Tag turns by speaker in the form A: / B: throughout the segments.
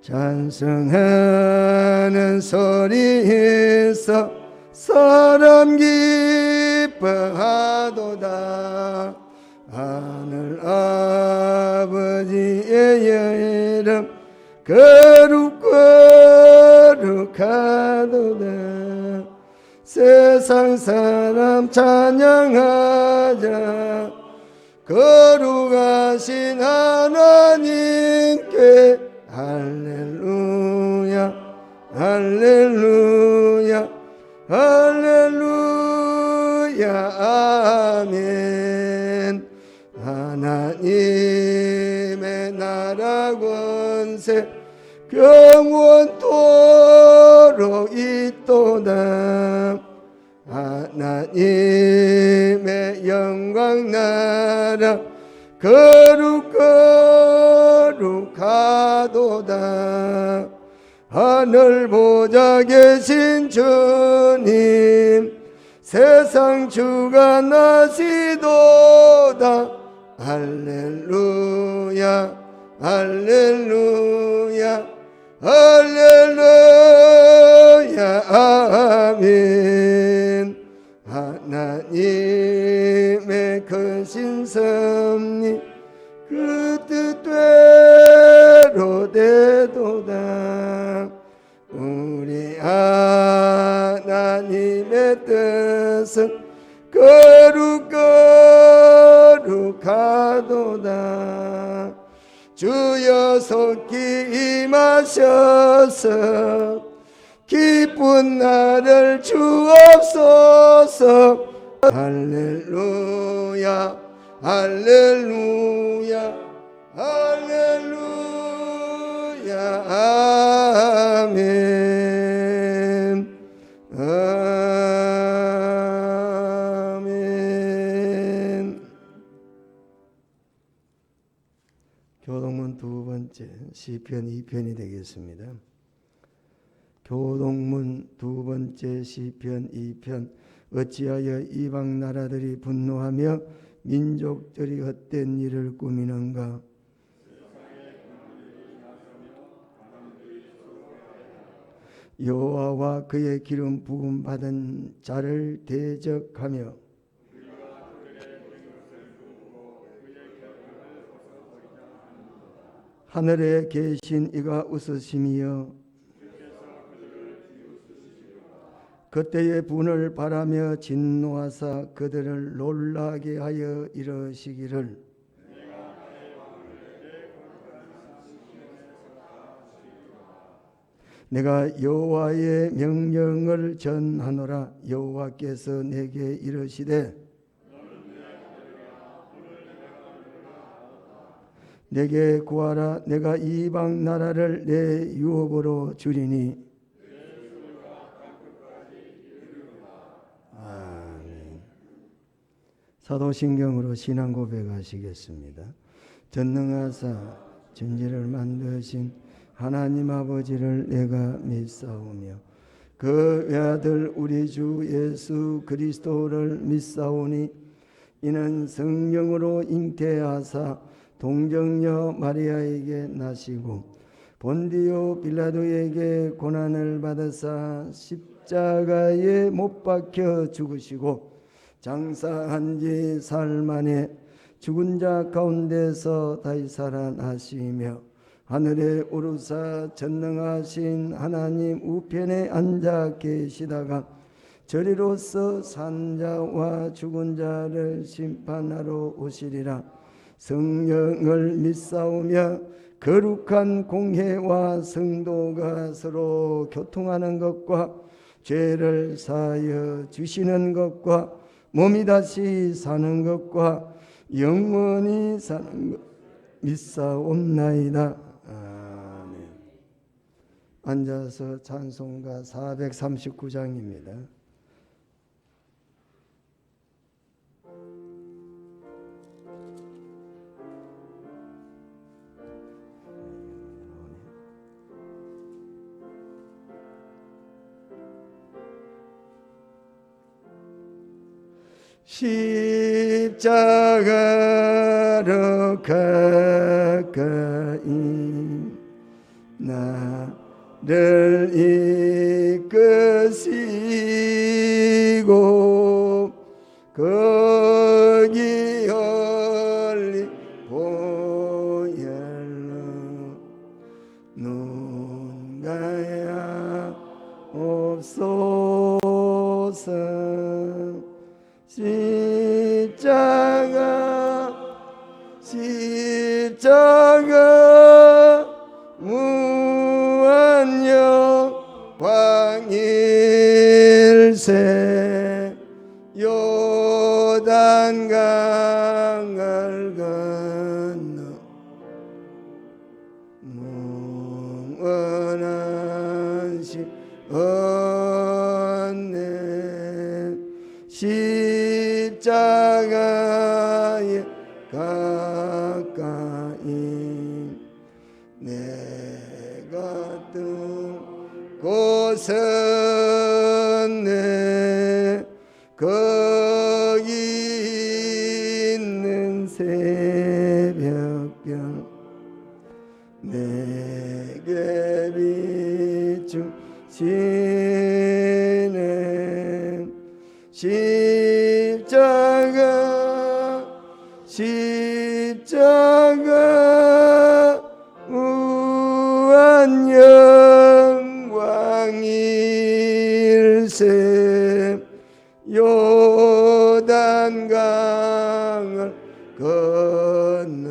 A: 찬송하는 소리에서 사람 기뻐하도다. 하늘 아버지의 이름 거룩하도다. 세상 사람 찬양하자. 거룩하신 하나님께 할렐루야 할렐루야 할렐루야 아멘. 하나님의 나라 권세 영원토록 있도다. 하나님의 영광 나라 거룩하도다. 하늘 보좌 계신 주님 세상 주가 나시도다. 할렐루야 할렐루야 할렐루야 아멘. 하나님의 크신 섭리 그 뜻대로 되도다. 우리 하나님의 뜻은 거룩하도다. 주여 속히 임하셔서 기쁜 나를 주옵소서. 할렐루야 할렐루야 할렐루야 아멘 아멘. 교동문 두 번째 시편 2편이 되겠습니다. 교동문 두 번째 시편 2편. 어찌하여 이방 나라들이 분노하며 민족들이 헛된 일을 꾸미는가. 여호와와 그의 기름 부음 받은 자를 대적하며 하늘에 계신 이가 웃으심이여 그때의 분을 바라며 진노하사 그들을 놀라게 하여 이러시기를 내가 여호와의 명령을 전하노라. 여호와께서 내게 이르시되 내게 구하라. 내가 이방 나라를 내 유업으로 주리니. 아멘. 사도신경으로 신앙 고백하시겠습니다. 전능하사 천지를 만드신 하나님 아버지를 내가 믿사오며 그 외아들 우리 주 예수 그리스도를 믿사오니 이는 성령으로 잉태하사 동정녀 마리아에게 나시고 본디오 빌라도에게 고난을 받으사 십자가에 못 박혀 죽으시고 장사한 지 사흘 만에 죽은 자 가운데서 다시 살아나시며 하늘에 오르사 전능하신 하나님 우편에 앉아 계시다가 저리로서 산 자와 죽은 자를 심판하러 오시리라. 성령을 믿사오며 거룩한 공회와 성도가 서로 교통하는 것과 죄를 사하여 주시는 것과 몸이 다시 사는 것과 영원히 사는 것 믿사옵나이다. 아멘. 앉아서 찬송가 439장입니다. 십자가로 가까이 나 늘 이끄시고 거기 헐리 보혈로 눈 가야 옵소서. 십자가 무한여 광일세 요단강을 건너 무언한 시 얻네. 십자가에 가까이 내가 떴네. 거기 있는 새벽별 내게 비추시네. 십자가 무한 영광일세 요단강을 건너는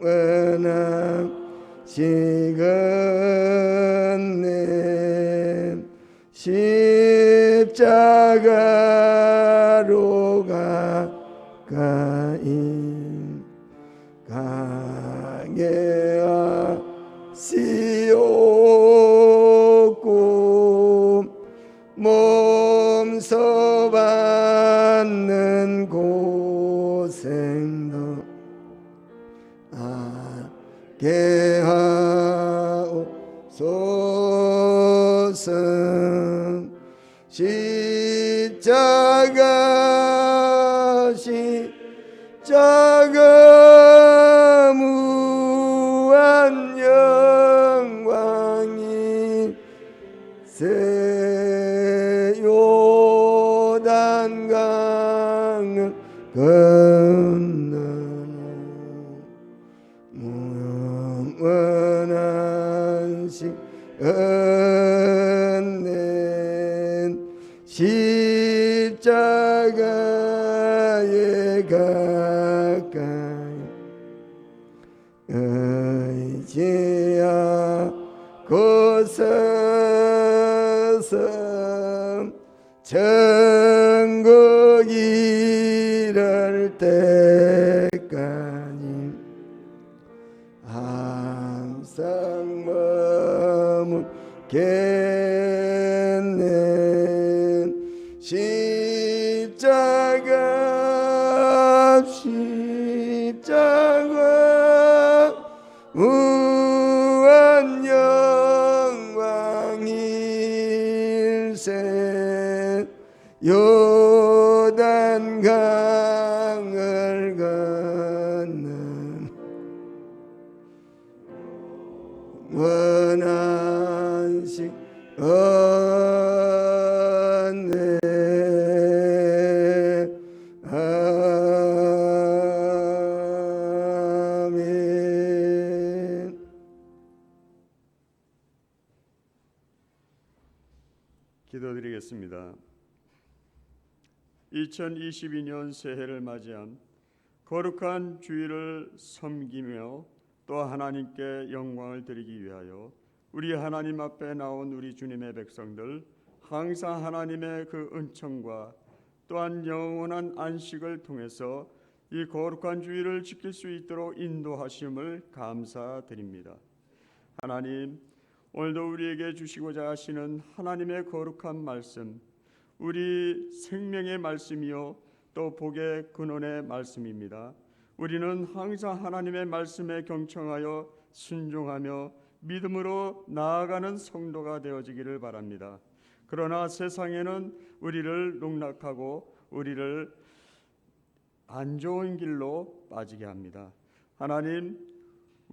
A: 영원한 시건네. 십자가로 가까이 가게 하시옵고 몸소 받는 고생도 하게 하옵소서. 십자가 무한 영광이 새 요단강을 건너는 무한한 시은낸 십자가에 가까이 의지하고 서서 천국 이를 때까지 항상 머물겠네. 십자가 무한 영광일세 요단강을 건넌 원한 시 얻네. 아멘.
B: 기도드리겠습니다. 2022년 새해를 맞이한 거룩한 주일을 섬기며 또 하나님께 영광을 드리기 위하여 우리 하나님 앞에 나온 우리 주님의 백성들 항상 하나님의 그 은총과 또한 영원한 안식을 통해서 이 거룩한 주일을 지킬 수 있도록 인도하심을 감사드립니다. 하나님, 오늘도 우리에게 주시고자 하시는 하나님의 거룩한 말씀, 우리 생명의 말씀이요 또 복의 근원의 말씀입니다. 우리는 항상 하나님의 말씀에 경청하여 순종하며 믿음으로 나아가는 성도가 되어지기를 바랍니다. 그러나 세상에는 우리를 농락하고 우리를 안 좋은 길로 빠지게 합니다. 하나님,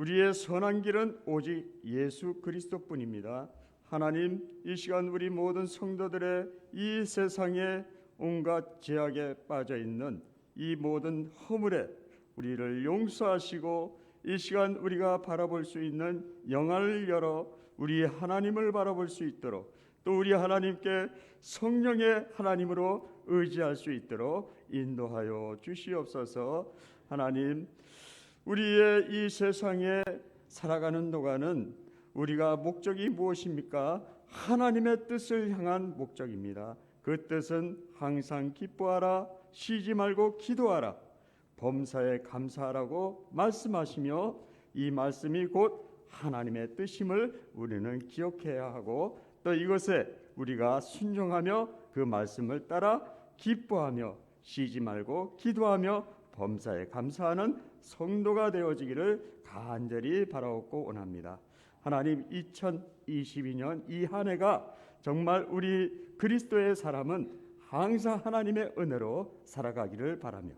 B: 우리의 선한 길은 오직 예수 그리스도뿐입니다. 하나님, 이 시간 우리 모든 성도들의 이 세상에 온갖 죄악에 빠져 있는 이 모든 허물에 우리를 용서하시고 이 시간 우리가 바라볼 수 있는 영안을 열어 우리 하나님을 바라볼 수 있도록, 또 우리 하나님께 성령의 하나님으로 의지할 수 있도록 인도하여 주시옵소서. 하나님, 우리의 이 세상에 살아가는 동안은 우리가 목적이 무엇입니까? 하나님의 뜻을 향한 목적입니다. 그 뜻은 항상 기뻐하라, 쉬지 말고 기도하라, 범사에 감사하라고 말씀하시며, 이 말씀이 곧 하나님의 뜻임을 우리는 기억해야 하고, 또 이것에 우리가 순종하며 그 말씀을 따라 기뻐하며 쉬지 말고 기도하며 범사에 감사하는 성도가 되어지기를 간절히 바라옵고 원합니다. 하나님, 2022년 이 한 해가 정말 우리 그리스도의 사람은 항상 하나님의 은혜로 살아가기를 바라며,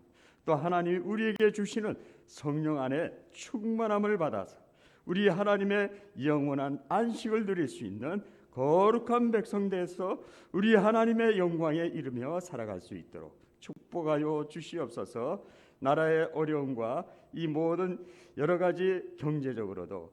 B: 또 하나님이 우리에게 주시는 성령 안에 충만함을 받아서 우리 하나님의 영원한 안식을 누릴 수 있는 거룩한 백성 돼서 우리 하나님의 영광에 이르며 살아갈 수 있도록 축복하여 주시옵소서. 나라의 어려움과 이 모든 여러 가지 경제적으로도,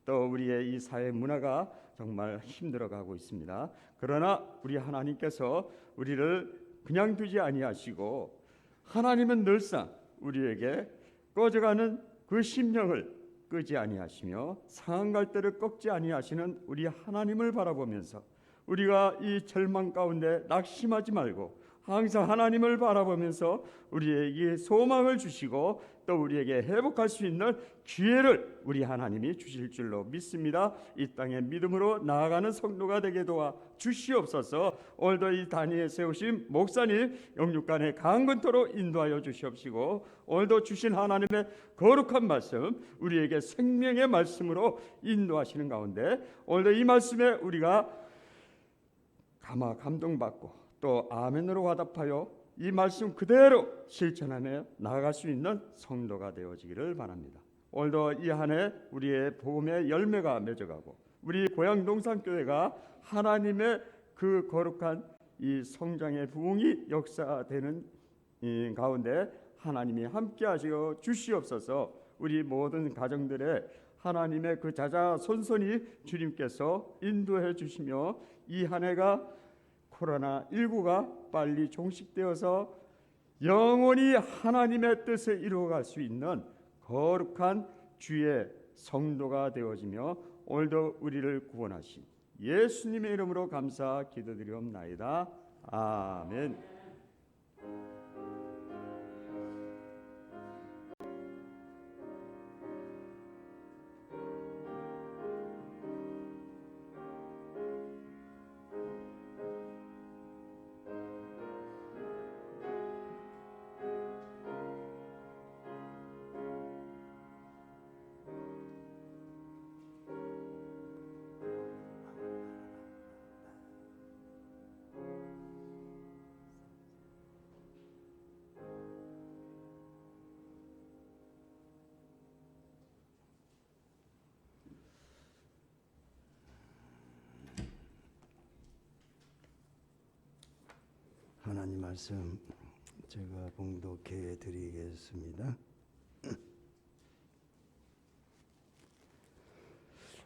B: 또 우리의 이 사회 문화가 정말 힘들어가고 있습니다. 그러나 우리 하나님께서 우리를 그냥 두지 아니하시고, 하나님은 늘상 우리에게 꺼져가는 그 심령을 끄지 아니하시며 상한 갈대를 꺾지 아니하시는 우리 하나님을 바라보면서 우리가 이 절망 가운데 낙심하지 말고 항상 하나님을 바라보면서 우리에게 소망을 주시고 또 우리에게 회복할 수 있는 기회를 우리 하나님이 주실 줄로 믿습니다. 이 땅에 믿음으로 나아가는 성도가 되게 도와 주시옵소서. 오늘도 이 단위에 세우신 목사님 영육간에 강건토로 인도하여 주시옵시고, 오늘도 주신 하나님의 거룩한 말씀 우리에게 생명의 말씀으로 인도하시는 가운데 오늘도 이 말씀에 우리가 감동받고 또 아멘으로 화답하여 이 말씀 그대로 실천하며 나아갈 수 있는 성도가 되어지기를 바랍니다. 오늘도 이 한 해 우리의 복음의 열매가 맺어가고 우리 고향 농산교회가 하나님의 그 거룩한 이 성장의 부흥이 역사되는 이 가운데 하나님이 함께 하시어 주시옵소서. 우리 모든 가정들의 하나님의 그 자자손손이 주님께서 인도해 주시며 이 한 해가 코로나19가 빨리 종식되어서 영원히 하나님의 뜻을 이루어갈 수 있는 거룩한 주의 성도가 되어지며 오늘도 우리를 구원하신 예수님의 이름으로 감사 기도드리옵나이다. 아멘.
A: 하나님 말씀 제가 봉독해 드리겠습니다.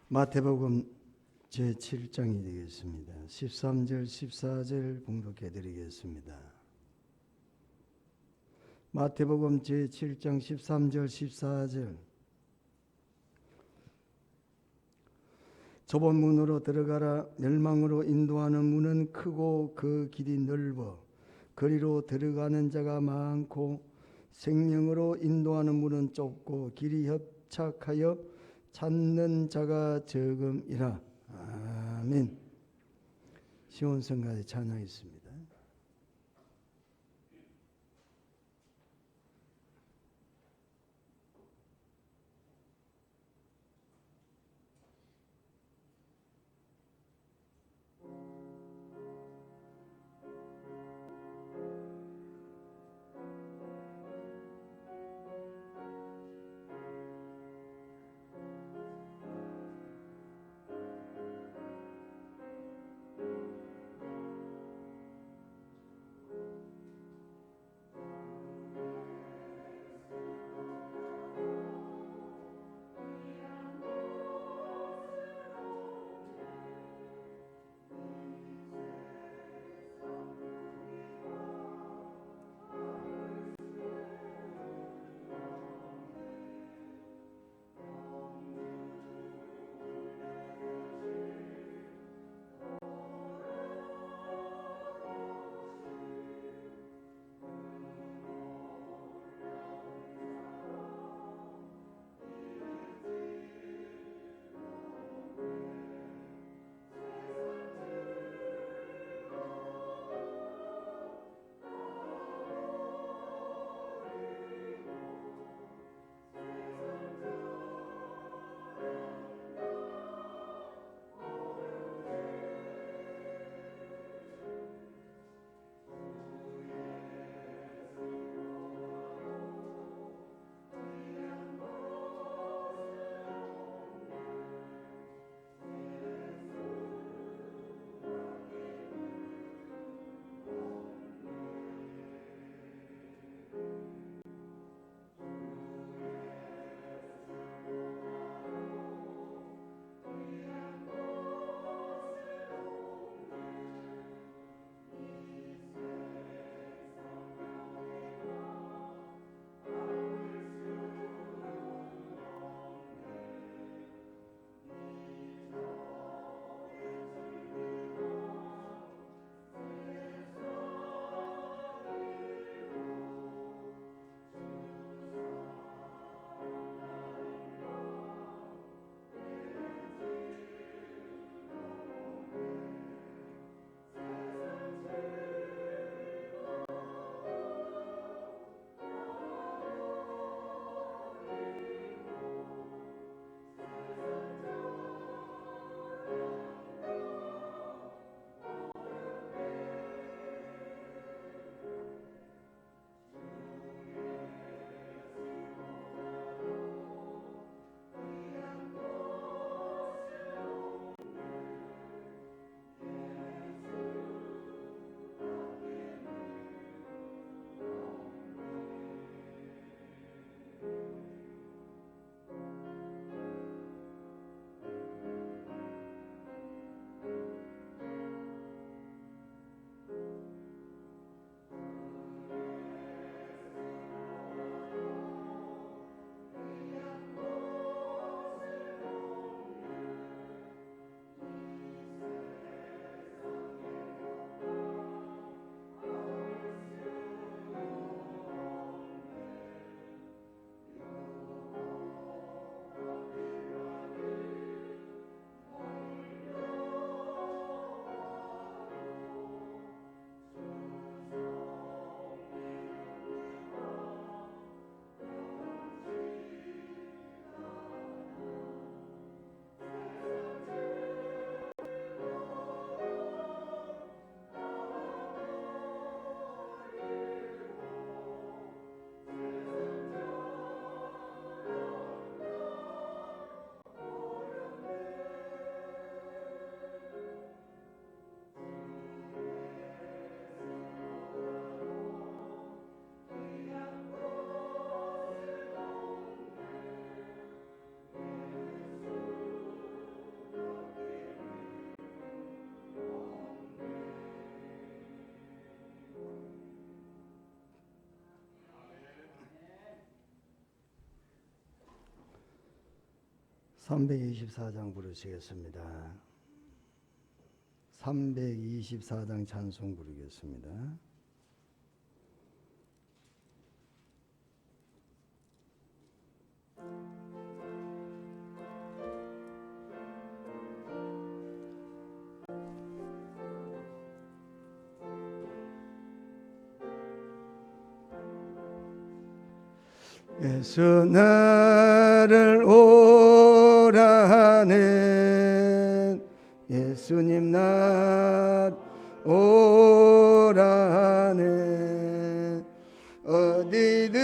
A: 마태복음 제7장이 되겠습니다. 13절 14절 봉독해 드리겠습니다. 마태복음 제7장 13절 14절. 좁은 문으로 들어가라. 멸망으로 인도하는 문은 크고 그 길이 넓어 거리로 들어가는 자가 많고 생명으로 인도하는 문은 좁고 길이 협착하여 찾는 자가 적음이라. 아멘. 시온성가에 찬양했습니다. 324장 부르시겠습니다. 324장 찬송 부르겠습니다. 예수 나를 오라 하네 예수님 날 오라 하네 어디든지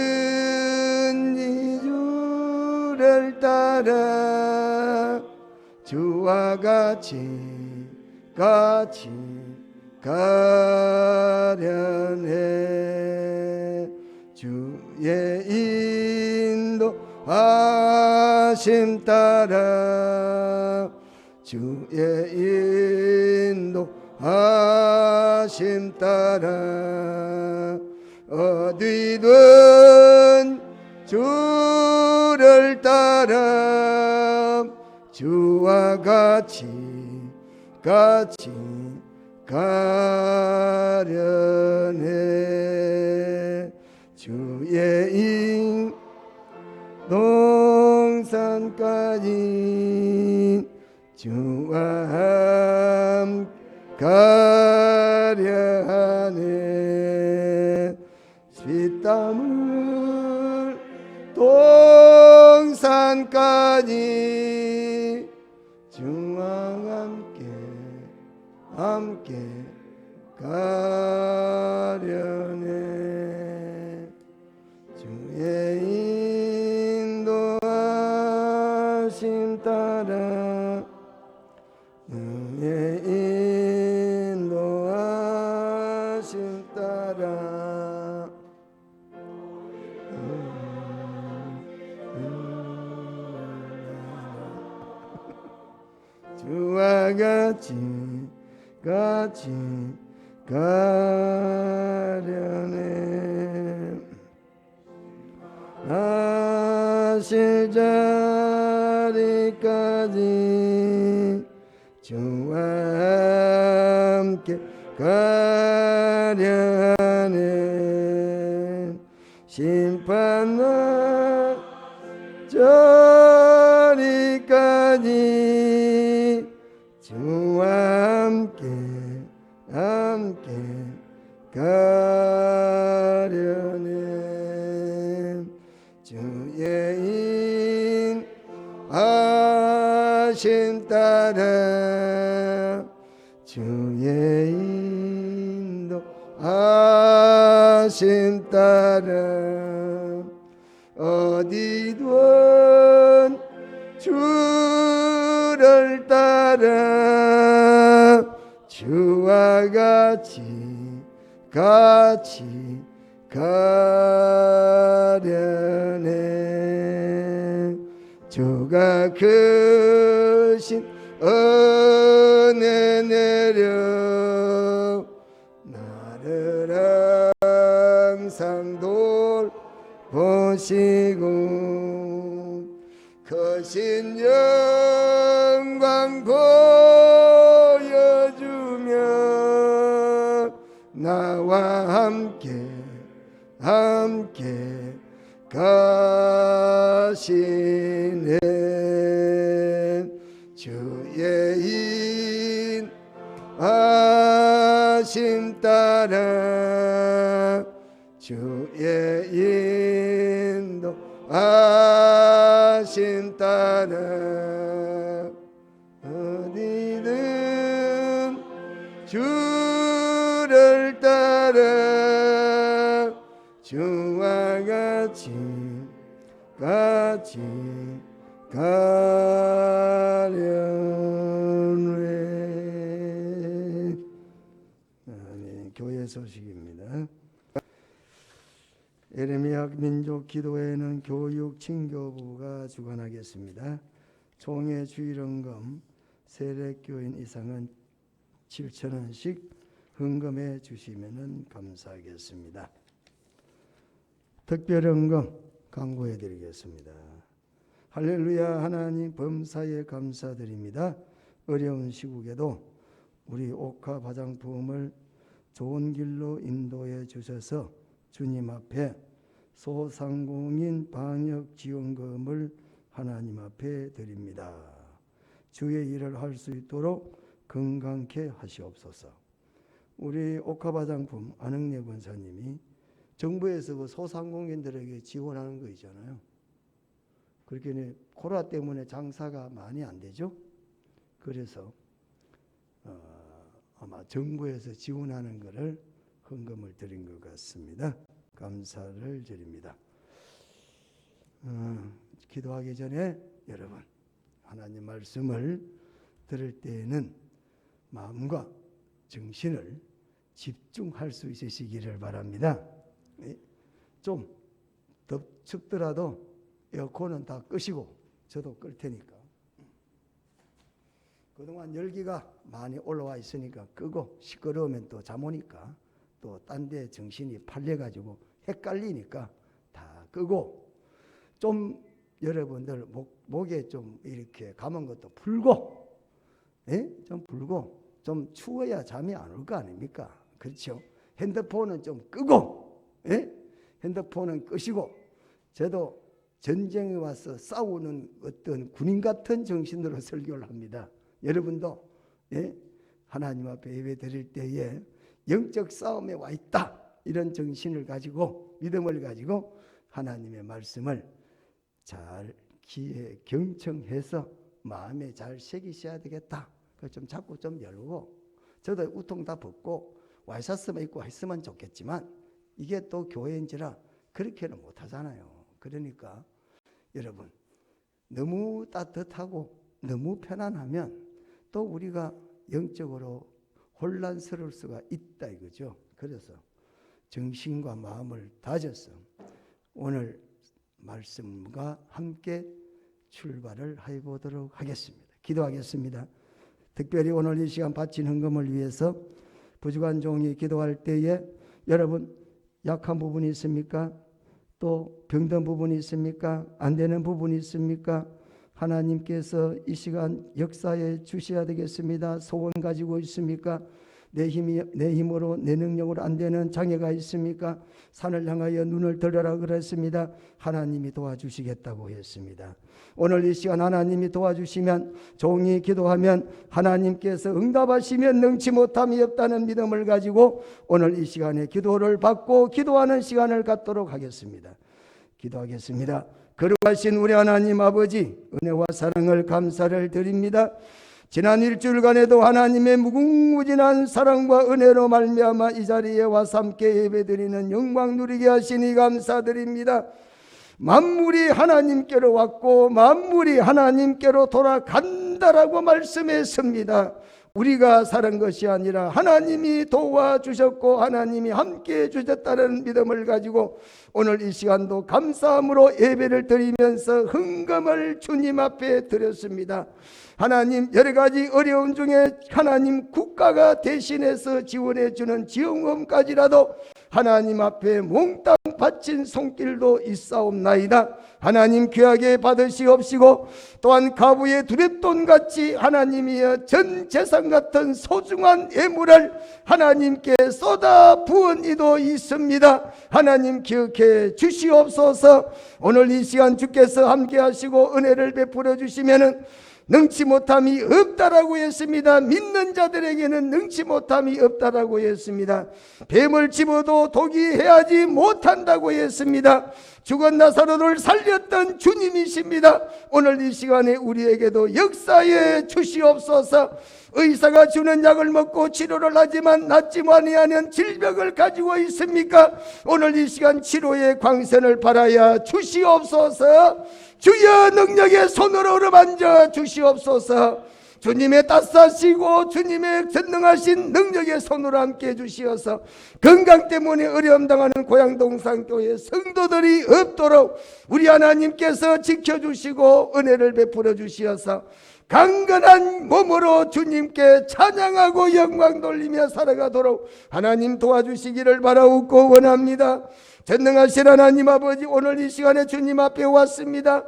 A: 주를 따라 주와 같이 가려네 주의 인도하심 따라 주의 인도하심 따라 어디든 주를 따라 주와 같이 가려네 주의 동산까지 주와 함께 가려 하네 핏땀을 동산까지 주와 함께 가려네 주의 인도하심 따라 주의 인도하심 따라 주와 같이 가려네 하실 자리까지 주와 함께 가려 하네 심판날 저리까지 주와 함께 가려네 주의 인하심 따라 주의 인도하심 따라 어디든 주를 따라 주와 같이 가려네 주가 크신 은혜 내려 나를 항상 돌보시고 크신 영광 보여주며 나와 함께 가시네 주의 인하심 따라 주의 인도하심 따라 어디든 주를 따라 주와 같이 가려네. 네, 교회 소식입니다. 예레미야 민족 기도회는 교육 친교부가 주관하겠습니다. 총회 주일헌금 세례교인 이상은 7,000원씩 헌금해 주시면 감사하겠습니다. 특별헌금 강구해 드리겠습니다. 할렐루야. 하나님 범사에 감사드립니다. 어려운 시국에도 우리 옥화 화장품을 좋은 길로 인도해 주셔서 주님 앞에 소상공인 방역 지원금을 하나님 앞에 드립니다. 주의 일을 할 수 있도록 건강케 하시옵소서. 우리 옥화 화장품 안흥래 권사님이 정부에서 그 소상공인들에게 지원하는 거 있잖아요. 그렇게 코로나 때문에 장사가 많이 안 되죠. 그래서 아마 정부에서 지원하는 것을 헌금을 드린 것 같습니다. 감사를 드립니다. 기도하기 전에 여러분 하나님 말씀을 들을 때에는 마음과 정신을 집중할 수 있으시기를 바랍니다. 좀 춥더라도 에어컨은 다 끄시고 저도 끌 테니까. 그동안 열기가 많이 올라와 있으니까 끄고, 시끄러우면 또 잠 오니까 또 딴 데 정신이 팔려가지고 헷갈리니까 다 끄고, 좀 여러분들 목에 좀 이렇게 감은 것도 풀고, 좀 풀고, 좀 추워야 잠이 안 올 거 아닙니까? 그렇죠? 핸드폰은 좀 끄고, 핸드폰은 끄시고. 저도 전쟁에 와서 싸우는 어떤 군인 같은 정신으로 설교를 합니다. 여러분도 하나님 앞에 예배 드릴 때에 영적 싸움에 와 있다, 이런 정신을 가지고, 믿음을 가지고 하나님의 말씀을 잘 귀에 경청해서 마음에 잘 새기셔야 되겠다. 좀 자꾸 좀 열고, 저도 우통 다 벗고 와이셔츠만 입고 했으면 좋겠지만 이게 또 교회인지라 그렇게는 못하잖아요. 그러니까 여러분, 너무 따뜻하고 너무 편안하면 또 우리가 영적으로 혼란스러울 수가 있다 이거죠. 그래서 정신과 마음을 다져서 오늘 말씀과 함께 출발을 해보도록 하겠습니다. 기도하겠습니다. 특별히 오늘 이 시간 바친 헌금을 위해서 부족한 종이 기도할 때에 여러분 약한 부분이 있습니까? 또 병든 부분이 있습니까? 안 되는 부분이 있습니까? 하나님께서 이 시간 역사에 주셔야 되겠습니다. 소원 가지고 있습니까? 내 힘으로, 내 능력으로 안 되는 장애가 있습니까? 산을 향하여 눈을 들으라 그랬습니다. 하나님이 도와주시겠다고 했습니다. 오늘 이 시간 하나님이 도와주시면, 종이 기도하면 하나님께서 응답하시면 능치 못함이 없다는 믿음을 가지고 오늘 이 시간에 기도를 받고 기도하는 시간을 갖도록 하겠습니다. 기도하겠습니다. 거룩하신 우리 하나님 아버지, 은혜와 사랑을 감사를 드립니다. 지난 일주일간에도 하나님의 무궁무진한 사랑과 은혜로 말미암아 이 자리에 와서 함께 예배드리는 영광 누리게 하시니 감사드립니다. 만물이 하나님께로 왔고 만물이 하나님께로 돌아간다라고 말씀했습니다. 우리가 사는 것이 아니라 하나님이 도와주셨고 하나님이 함께해 주셨다는 믿음을 가지고 오늘 이 시간도 감사함으로 예배를 드리면서 헌금을 주님 앞에 드렸습니다. 하나님, 여러 가지 어려움 중에 하나님 국가가 대신해서 지원해 주는 지원금까지라도 하나님 앞에 몽땅 바친 손길도 있사옵나이다. 하나님 귀하게 받으시옵시고 또한 가부의 두랫돈같이 하나님이여 전 재산 같은 소중한 예물을 하나님께 쏟아 부은 이도 있습니다. 하나님 기억해 주시옵소서. 오늘 이 시간 주께서 함께 하시고 은혜를 베풀어 주시면은 능치 못함이 없다라고 했습니다. 믿는 자들에게는 능치 못함이 없다라고 했습니다. 뱀을 집어도 독이 해하지 못한다고 했습니다. 죽은 나사로를 살렸던 주님이십니다. 오늘 이 시간에 우리에게도 역사해 주시옵소서. 의사가 주는 약을 먹고 치료를 하지만 낫지 아니하는 질병을 가지고 있습니까? 오늘 이 시간 치료의 광선을 바라야 주시옵소서. 주여 능력의 손으로 어루만져 주시옵소서. 주님의 따스하시고 주님의 전능하신 능력의 손으로 함께 주시어서 건강 때문에 어려움 당하는 고양동산교회 성도들이 없도록 우리 하나님께서 지켜주시고 은혜를 베풀어 주시어서 강건한 몸으로 주님께 찬양하고 영광 돌리며 살아가도록 하나님 도와주시기를 바라옵고 원합니다. 전능하신 하나님 아버지, 오늘 이 시간에 주님 앞에 왔습니다.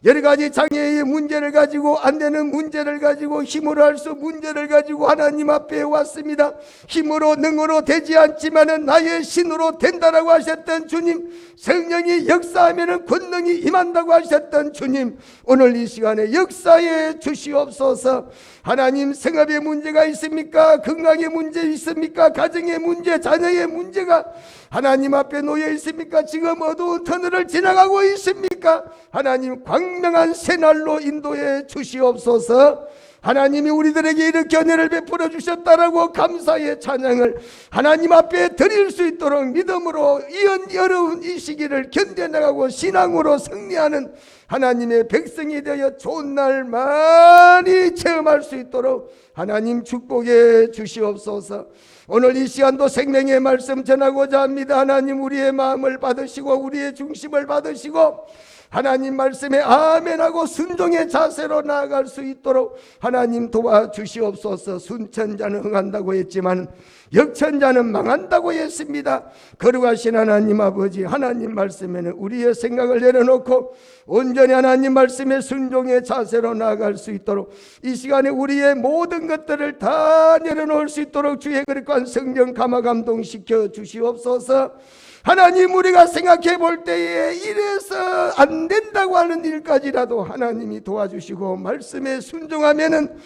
A: 여러 가지 장애의 문제를 가지고, 안 되는 문제를 가지고, 힘으로 할 수 문제를 가지고 하나님 앞에 왔습니다. 힘으로 능으로 되지 않지만은 나의 신으로 된다라고 하셨던 주님, 성령이 역사하면은 권능이 임한다고 하셨던 주님, 오늘 이 시간에 역사해 주시옵소서. 하나님, 생업의 문제가 있습니까? 건강의 문제 있습니까? 가정의 문제, 자녀의 문제가 하나님 앞에 놓여 있습니까? 지금 어두운 터널을 지나가고 있습니까? 하나님, 광명한 새날로 인도해 주시옵소서. 하나님이 우리들에게 이렇게 은혜를 베풀어 주셨다라고 감사의 찬양을 하나님 앞에 드릴 수 있도록 믿음으로 이 어려운 이 시기를 견뎌나가고 신앙으로 승리하는 하나님의 백성이 되어 좋은 날 많이 체험할 수 있도록 하나님 축복해 주시옵소서. 오늘 이 시간도 생명의 말씀 전하고자 합니다. 하나님, 우리의 마음을 받으시고 우리의 중심을 받으시고 하나님 말씀에 아멘하고 순종의 자세로 나아갈 수 있도록 하나님 도와주시옵소서. 순천자는 흥한다고 했지만 역천자는 망한다고 했습니다. 거룩하신 하나님 아버지, 하나님 말씀에는 우리의 생각을 내려놓고 온전히 하나님 말씀에 순종의 자세로 나아갈 수 있도록 이 시간에 우리의 모든 것들을 다 내려놓을 수 있도록 주의 거룩한 성령 감화 감동시켜 주시옵소서. 하나님, 우리가 생각해 볼 때에 이래서 안 된다고 하는 일까지라도 하나님이 도와주시고 말씀에 순종하면은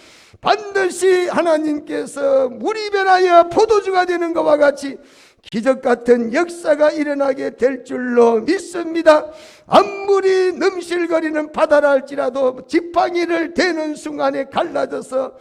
A: 반드시 하나님께서 물이 변하여 포도주가 되는 것과 같이 기적 같은 역사가 일어나게 될 줄로 믿습니다. 아무리 넘실거리는 바다라 할지라도 지팡이를 대는 순간에 갈라져서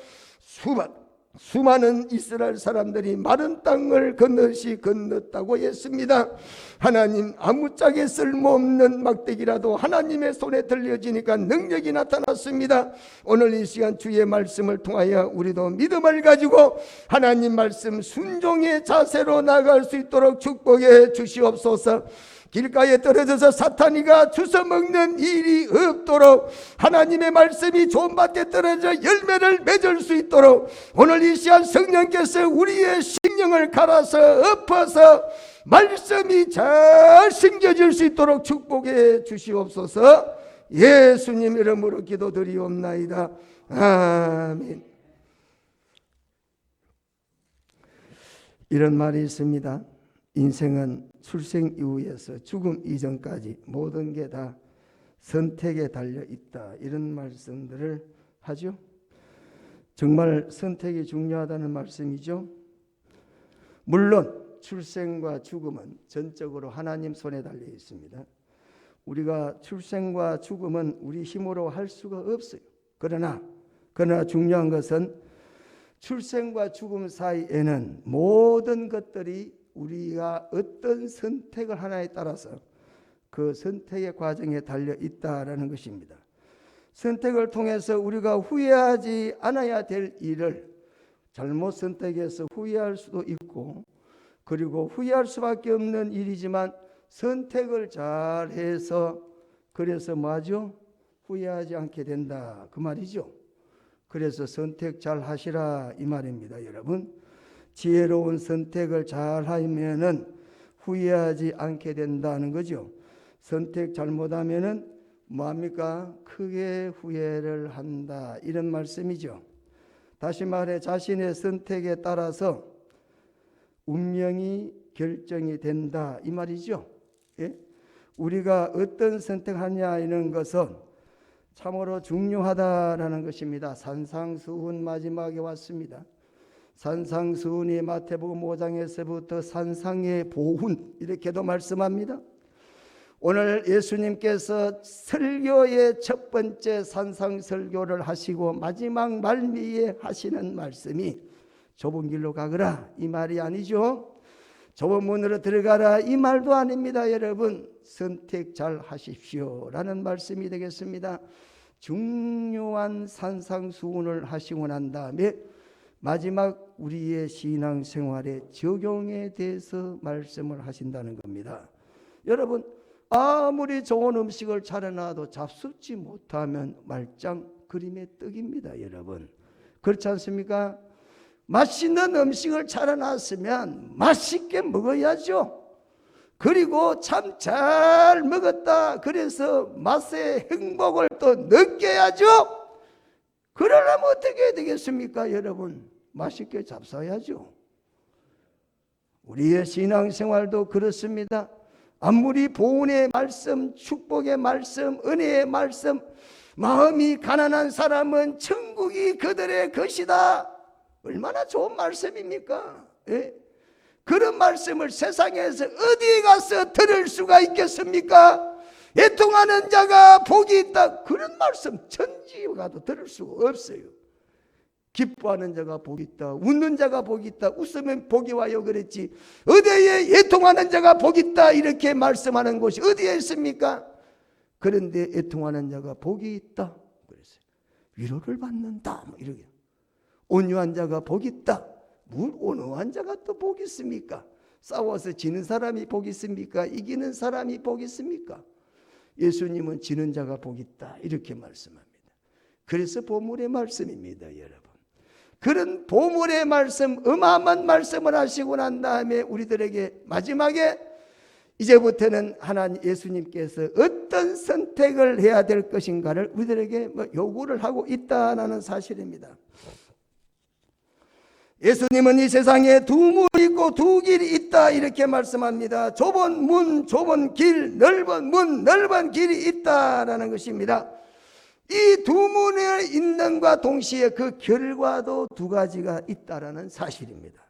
A: 수많은 이스라엘 사람들이 마른 땅을 건넜다고 했습니다. 하나님, 아무짝에 쓸모없는 막대기라도 하나님의 손에 들려지니까 능력이 나타났습니다. 오늘 이 시간 주의 말씀을 통하여 우리도 믿음을 가지고 하나님 말씀 순종의 자세로 나아갈 수 있도록 축복해 주시옵소서. 길가에 떨어져서 사탄이가 주워먹는 일이 없도록 하나님의 말씀이 좋은 밭에 떨어져 열매를 맺을 수 있도록 오늘 이 시간 성령께서 우리의 심령을 갈아서 엎어서 말씀이 잘 심겨질 수 있도록 축복해 주시옵소서. 예수님 이름으로 기도드리옵나이다. 아멘. 이런 말이 있습니다. 인생은 출생 이후에서 죽음 이전까지 모든 게 다 선택에 달려 있다. 이런 말씀들을 하죠. 정말 선택이 중요하다는 말씀이죠. 물론 출생과 죽음은 전적으로 하나님 손에 달려 있습니다. 우리가 출생과 죽음은 우리 힘으로 할 수가 없어요. 그러나 중요한 것은 출생과 죽음 사이에는 모든 것들이 우리가 어떤 선택을 하나에 따라서 그 선택의 과정에 달려 있다라는 것입니다. 선택을 통해서 우리가 후회하지 않아야 될 일을 잘못 선택해서 후회할 수도 있고, 그리고 후회할 수밖에 없는 일이지만 선택을 잘해서 그래서 뭐하죠? 후회하지 않게 된다, 그 말이죠. 그래서 선택 잘 하시라 이 말입니다. 여러분, 지혜로운 선택을 잘 하면은 후회하지 않게 된다는 거죠. 선택 잘못하면은 뭐합니까? 크게 후회를 한다, 이런 말씀이죠. 다시 말해 자신의 선택에 따라서 운명이 결정이 된다 이 말이죠. 예? 우리가 어떤 선택하냐 이런 것은 참으로 중요하다라는 것입니다. 산상수훈 마지막에 왔습니다. 산상수훈이 마태복음 5장에서부터 산상의 보훈 이렇게도 말씀합니다. 오늘 예수님께서 설교의 첫 번째 산상설교를 하시고 마지막 말미에 하시는 말씀이 좁은 길로 가거라 이 말이 아니죠. 좁은 문으로 들어가라 이 말도 아닙니다. 여러분, 선택 잘 하십시오 라는 말씀이 되겠습니다. 중요한 산상수훈을 하시고 난 다음에 마지막 우리의 신앙생활의 적용에 대해서 말씀을 하신다는 겁니다. 여러분, 아무리 좋은 음식을 차려놔도 잡숫지 못하면 말짱 그림의 떡입니다. 여러분, 그렇지 않습니까? 맛있는 음식을 차려놨으면 맛있게 먹어야죠. 그리고 참 잘 먹었다. 그래서 맛의 행복을 또 느껴야죠. 그러려면 어떻게 해야 되겠습니까? 여러분, 맛있게 잡숴야죠. 우리의 신앙생활도 그렇습니다. 아무리 보은의 말씀, 축복의 말씀, 은혜의 말씀, 마음이 가난한 사람은 천국이 그들의 것이다. 얼마나 좋은 말씀입니까? 예? 그런 말씀을 세상에서 어디에 가서 들을 수가 있겠습니까? 애통하는 자가 복이 있다. 그런 말씀 천지에 가도 들을 수가 없어요. 기뻐하는 자가 복이 있다. 웃는 자가 복이 있다. 웃으면 복이 와요 그랬지. 어디에 애통하는 자가 복이 있다 이렇게 말씀하는 곳이 어디에 있습니까? 그런데 애통하는 자가 복이 있다 그랬어요. 위로를 받는다 뭐 이렇게. 온유한 자가 복이 있다. 뭘 온유한 자가 또 복이 있습니까? 싸워서 지는 사람이 복이 있습니까? 이기는 사람이 복이 있습니까? 예수님은 지는 자가 복이 있다 이렇게 말씀합니다. 그래서 보물의 말씀입니다, 여러분. 그런 보물의 말씀, 어마어마한 말씀을 하시고 난 다음에 우리들에게 마지막에 이제부터는 하나님 예수님께서 어떤 선택을 해야 될 것인가를 우리들에게 요구를 하고 있다는 사실입니다. 예수님은 이 세상에 두 문이 있고 두 길이 있다 이렇게 말씀합니다. 좁은 문, 좁은 길, 넓은 문, 넓은 길이 있다라는 것입니다. 이 두 문에 있는과 동시에 그 결과도 두 가지가 있다라는 사실입니다.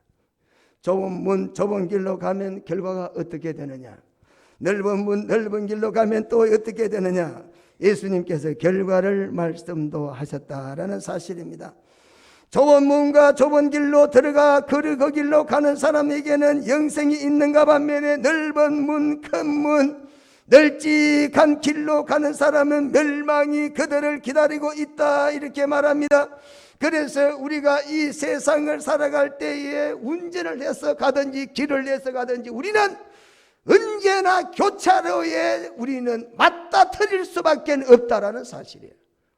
A: 좁은 문, 좁은 길로 가면 결과가 어떻게 되느냐? 넓은 문, 넓은 길로 가면 또 어떻게 되느냐? 예수님께서 결과를 말씀도 하셨다라는 사실입니다. 좁은 문과 좁은 길로 들어가 그 길로 가는 사람에게는 영생이 있는가 반면에 넓은 문, 큰 문, 널찍한 길로 가는 사람은 멸망이 그들을 기다리고 있다 이렇게 말합니다. 그래서 우리가 이 세상을 살아갈 때에 운전을 해서 가든지 길을 내서 가든지 우리는 언제나 교차로에 우리는 맞닥뜨릴 수밖에 없다라는 사실이에요.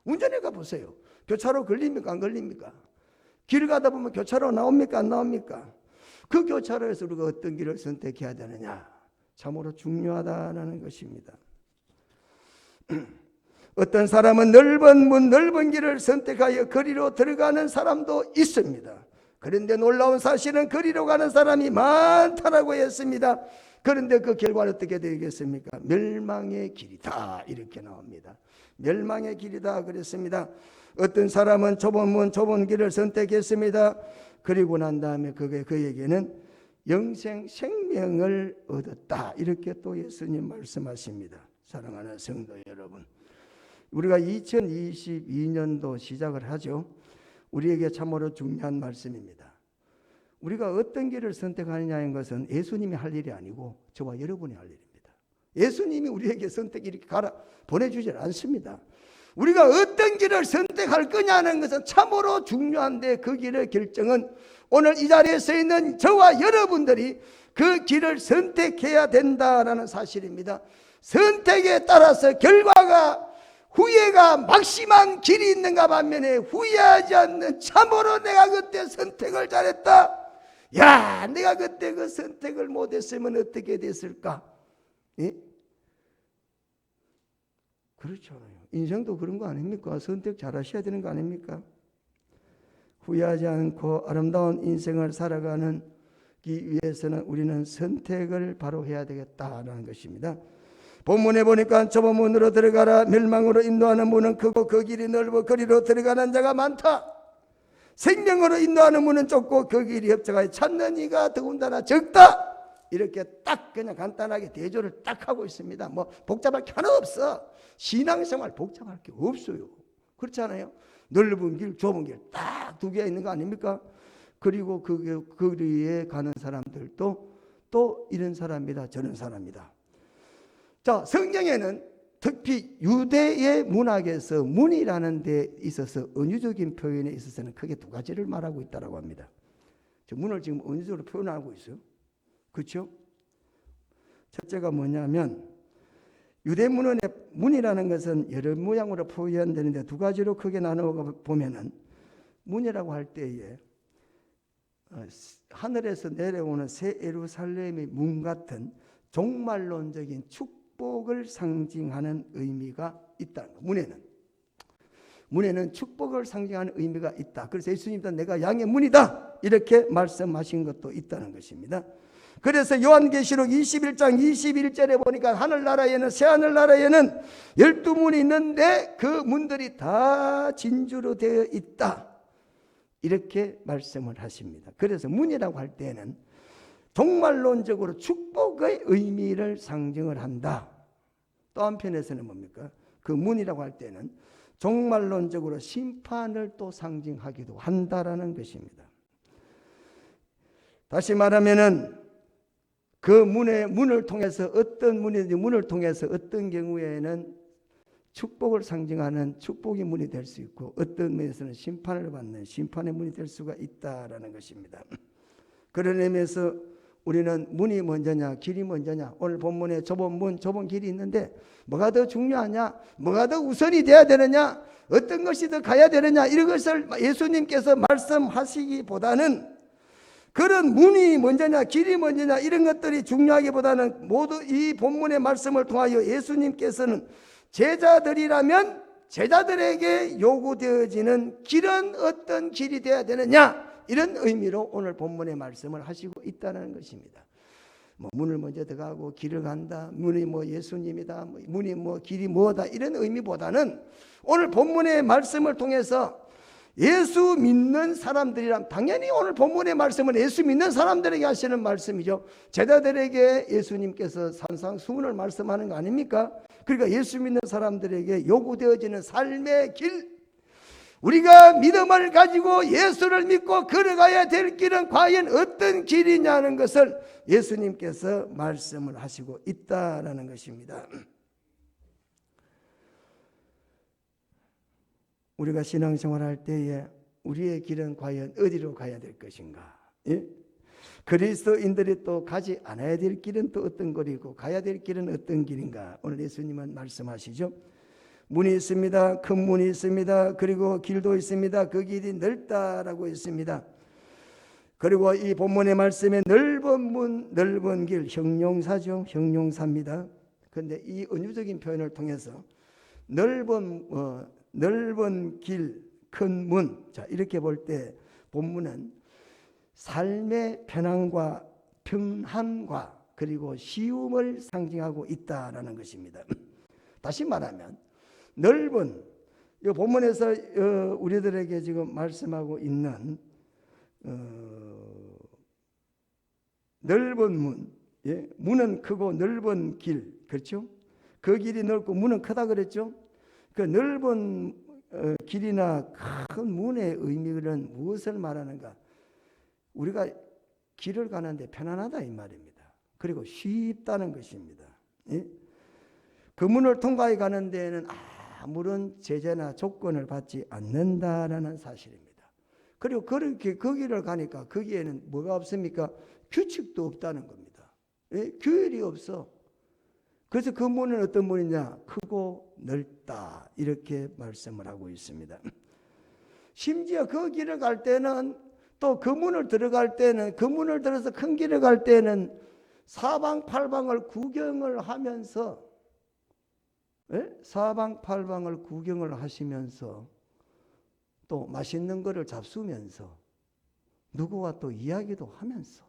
A: 운전해 가보세요. 교차로 걸립니까 안 걸립니까? 길 가다 보면 교차로 나옵니까 안 나옵니까? 그 교차로에서 우리가 어떤 길을 선택해야 되느냐 참으로 중요하다는 것입니다. 어떤 사람은 넓은 문, 넓은 길을 선택하여 거리로 들어가는 사람도 있습니다. 그런데 놀라운 사실은 거리로 가는 사람이 많다라고 했습니다. 그런데 그 결과는 어떻게 되겠습니까? 멸망의 길이다 이렇게 나옵니다. 멸망의 길이다 그랬습니다. 어떤 사람은 좁은 문, 좁은 길을 선택했습니다. 그리고 난 다음에 그에게는 영생 생명을 얻었다 이렇게 또 예수님 말씀하십니다. 사랑하는 성도 여러분, 우리가 2022년도 시작을 하죠. 우리에게 참으로 중요한 말씀입니다. 우리가 어떤 길을 선택하느냐는 것은 예수님이 할 일이 아니고 저와 여러분이 할 일입니다. 예수님이 우리에게 선택 이렇게 가라 보내주질 않습니다. 우리가 어떤 길을 선택할 거냐는 것은 참으로 중요한데 그 길의 결정은 오늘 이 자리에 서 있는 저와 여러분들이 그 길을 선택해야 된다라는 사실입니다. 선택에 따라서 결과가 후회가 막심한 길이 있는가 반면에 후회하지 않는 참으로 내가 그때 선택을 잘했다. 야, 내가 그때 그 선택을 못했으면 어떻게 됐을까? 예? 그렇잖아요. 인생도 그런 거 아닙니까? 선택 잘하셔야 되는 거 아닙니까? 후회하지 않고 아름다운 인생을 살아가기 위해서는 우리는 선택을 바로 해야 되겠다는 것입니다. 본문에 보니까 좁은 문으로 들어가라. 멸망으로 인도하는 문은 크고 그 길이 넓어 거리로 들어가는 자가 많다. 생명으로 인도하는 문은 좁고 그 길이 협착하여 찾는 이가 더군다나 적다. 이렇게 딱 그냥 간단하게 대조를 딱 하고 있습니다. 뭐 복잡할 게 하나 없어. 신앙생활 복잡할 게 없어요. 그렇잖아요. 넓은 길, 좁은 길 딱 두 개가 있는 거 아닙니까? 그리고 그 거리에 가는 사람들도 또 이런 사람이다 저런 사람이다. 자, 성경에는 특히 유대의 문학에서 문이라는 데 있어서 은유적인 표현에 있어서는 크게 두 가지를 말하고 있다고 합니다. 저 문을 지금 은유적으로 표현하고 있어요. 그렇죠? 첫째가 뭐냐면 유대문헌의 문이라는 것은 여러 모양으로 표현되는데 두 가지로 크게 나누어 보면은 문이라고 할 때에 하늘에서 내려오는 새 예루살렘의 문 같은 종말론적인 축복을 상징하는 의미가 있다는 거예요. 문에는 축복을 상징하는 의미가 있다. 그래서 예수님도 내가 양의 문이다 이렇게 말씀하신 것도 있다는 것입니다. 그래서 요한계시록 21장 21절에 보니까 하늘나라에는 새하늘나라에는 12문이 있는데 그 문들이 다 진주로 되어 있다 이렇게 말씀을 하십니다. 그래서 문이라고 할 때는 종말론적으로 축복의 의미를 상징을 한다. 또 한편에서는 뭡니까? 그 문이라고 할 때는 종말론적으로 심판을 또 상징하기도 한다라는 것입니다. 다시 말하면은 그 문을 통해서 어떤 문이든지 문을 통해서 어떤 경우에는 축복을 상징하는 축복의 문이 될 수 있고 어떤 면에서는 심판을 받는 심판의 문이 될 수가 있다라는 것입니다. 그런 의미에서 우리는 문이 먼저냐 길이 먼저냐 오늘 본문에 좁은 문 좁은 길이 있는데 뭐가 더 중요하냐 뭐가 더 우선이 돼야 되느냐 어떤 것이 더 가야 되느냐 이런 것을 예수님께서 말씀하시기보다는 그런 문이 먼저냐 길이 먼저냐 이런 것들이 중요하기보다는 모두 이 본문의 말씀을 통하여 예수님께서는 제자들이라면 제자들에게 요구되어지는 길은 어떤 길이 되어야 되느냐 이런 의미로 오늘 본문의 말씀을 하시고 있다는 것입니다. 문을 먼저 들어가고 길을 간다 문이 예수님이다 문이 길이 뭐다 이런 의미보다는 오늘 본문의 말씀을 통해서 예수 믿는 사람들이란 당연히 오늘 본문의 말씀은 예수 믿는 사람들에게 하시는 말씀이죠. 제자들에게 예수님께서 산상수훈을 말씀하는 거 아닙니까? 그러니까 예수 믿는 사람들에게 요구되어지는 삶의 길 우리가 믿음을 가지고 예수를 믿고 걸어가야 될 길은 과연 어떤 길이냐는 것을 예수님께서 말씀을 하시고 있다라는 것입니다. 우리가 신앙생활할 때에 우리의 길은 과연 어디로 가야 될 것인가? 예? 그리스도인들이 또 가지 않아야 될 길은 또 어떤 길이고 가야 될 길은 어떤 길인가? 오늘 예수님은 말씀하시죠. 문이 있습니다. 큰 문이 있습니다. 그리고 길도 있습니다. 그 길이 넓다라고 있습니다. 그리고 이 본문의 말씀에 넓은 문, 넓은 길, 형용사죠. 형용사입니다. 그런데 이 은유적인 표현을 통해서 넓은 길, 큰 문. 자, 이렇게 볼 때 본문은 삶의 편안과 평안과 그리고 쉬움을 상징하고 있다라는 것입니다. 다시 말하면 넓은 이 본문에서 우리들에게 지금 말씀하고 있는 넓은 문, 예? 문은 크고 넓은 길, 그렇죠? 그 길이 넓고 문은 크다 그랬죠? 그 넓은 길이나 큰 문의 의미는 무엇을 말하는가? 우리가 길을 가는데 편안하다 이 말입니다. 그리고 쉽다는 것입니다. 예? 그 문을 통과해 가는 데에는 아무런 제재나 조건을 받지 않는다라는 사실입니다. 그리고 그렇게 그 길을 가니까 거기에는 뭐가 없습니까? 규칙도 없다는 겁니다. 예? 규율이 없어. 그래서 그 문은 어떤 문이냐? 크고 넓다 이렇게 말씀을 하고 있습니다. 심지어 그 길을 갈 때는 또 그 문을 들어갈 때는 그 문을 들어서 큰 길을 갈 때는 사방팔방을 구경을 하면서 사방팔방을 구경을 하시면서 또 맛있는 거를 잡수면서 누구와 또 이야기도 하면서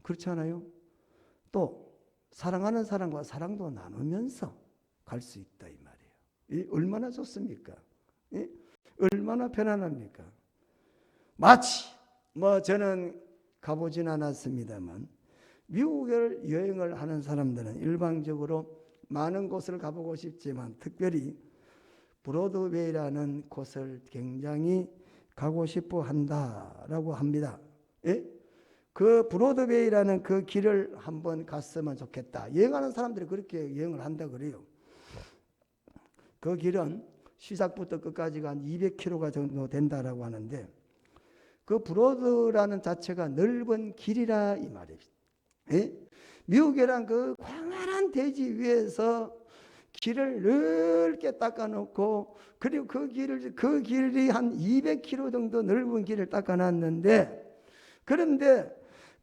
A: 그렇지 않아요? 또 사랑하는 사람과 사랑도 나누면서 갈 수 있다 이 말이에요. 얼마나 좋습니까? 얼마나 편안합니까? 마치 저는 가보진 않았습니다만 미국을 여행을 하는 사람들은 일반적으로 많은 곳을 가보고 싶지만 특별히 브로드웨이라는 곳을 굉장히 가고 싶어 한다라고 합니다. 그 브로드웨이라는 그 길을 한번 갔으면 좋겠다. 여행하는 사람들이 그렇게 여행을 한다 그래요. 그 길은 시작부터 끝까지가 한 200km 정도 된다라고 하는데 그 브로드라는 자체가 넓은 길이라 이 말입니다. 미국이란 그 광활한 대지 위에서 길을 넓게 닦아놓고 그리고 그 길이 한 200km 정도 넓은 길을 닦아놨는데 그런데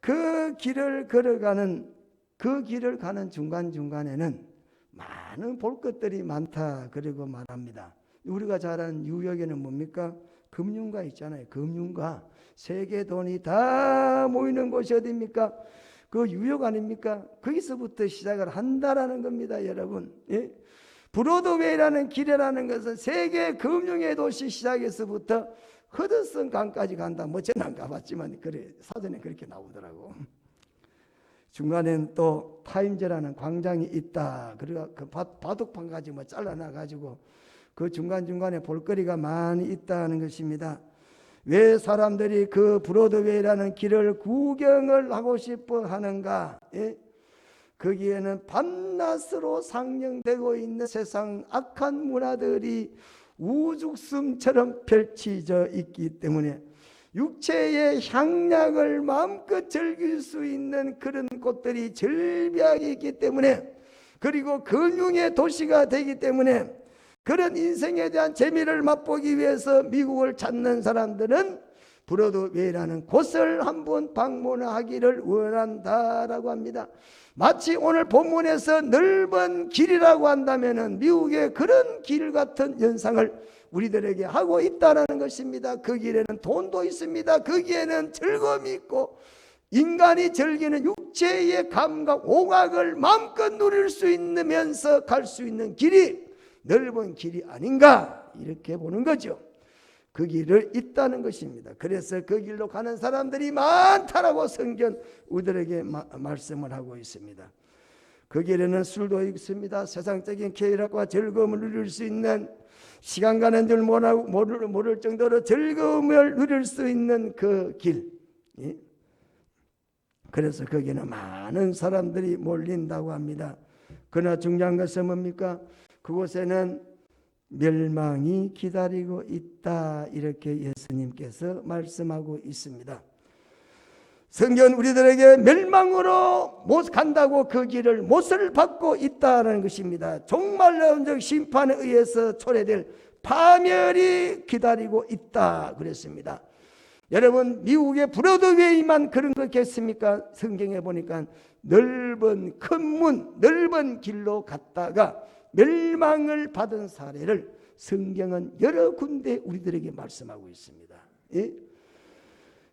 A: 그 길을 가는 중간중간에는 많은 볼 것들이 많다 그리고 말합니다. 우리가 잘 아는 뉴욕에는 뭡니까? 금융가 있잖아요. 금융가. 세계 돈이 다 모이는 곳이 어디입니까? 그 뉴욕 아닙니까? 거기서부터 시작을 한다라는 겁니다, 여러분. 예? 브로드웨이라는 길이라는 것은 세계 금융의 도시 시작에서부터 허드슨 강까지 간다. 뭐 저는 안 가봤지만 그래 사전에 그렇게 나오더라고. 중간에는 또 타임즈라는 광장이 있다. 그리고 그 바둑판 가지고 뭐 잘라놔 가지고 그 중간중간에 볼거리가 많이 있다는 것입니다. 왜 사람들이 그 브로드웨이라는 길을 구경을 하고 싶어 하는가? 예? 거기에는 밤낮으로 상영되고 있는 세상 악한 문화들이 우죽순처럼 펼쳐져 있기 때문에 육체의 향락을 마음껏 즐길 수 있는 그런 곳들이 절벽이 있기 때문에, 그리고 금융의 도시가 되기 때문에 그런 인생에 대한 재미를 맛보기 위해서 미국을 찾는 사람들은 브로드웨이라는 곳을 한번 방문하기를 원한다라고 합니다. 마치 오늘 본문에서 넓은 길이라고 한다면은 미국의 그런 길 같은 연상을 우리들에게 하고 있다라는 것입니다. 그 길에는 돈도 있습니다. 거기에는 즐거움이 있고 인간이 즐기는 육체의 감각, 오각을 마음껏 누릴 수 있으면서 갈 수 있는 길이 넓은 길이 아닌가, 이렇게 보는 거죠. 그 길을 있다는 것입니다. 그래서 그 길로 가는 사람들이 많다라고 성경 우리들에게 말씀을 하고 있습니다. 그 길에는 술도 있습니다. 세상적인 쾌락과 즐거움을 누릴 수 있는, 시간 가는 줄 모를 정도로 즐거움을 누릴 수 있는 그 길. 그래서 거기는 많은 사람들이 몰린다고 합니다. 그러나 중요한 것은 뭡니까? 그곳에는 멸망이 기다리고 있다, 이렇게 예수님께서 말씀하고 있습니다. 성경 우리들에게 멸망으로 못 간다고 그 길을 못을 받고 있다는 것입니다. 종말론적 심판에 의해서 초래될 파멸이 기다리고 있다 그랬습니다. 여러분, 미국의 브로드웨이만 그런 거겠습니까? 성경에 보니까 넓은 큰 문, 넓은 길로 갔다가 멸망을 받은 사례를 성경은 여러 군데 우리들에게 말씀하고 있습니다. 예?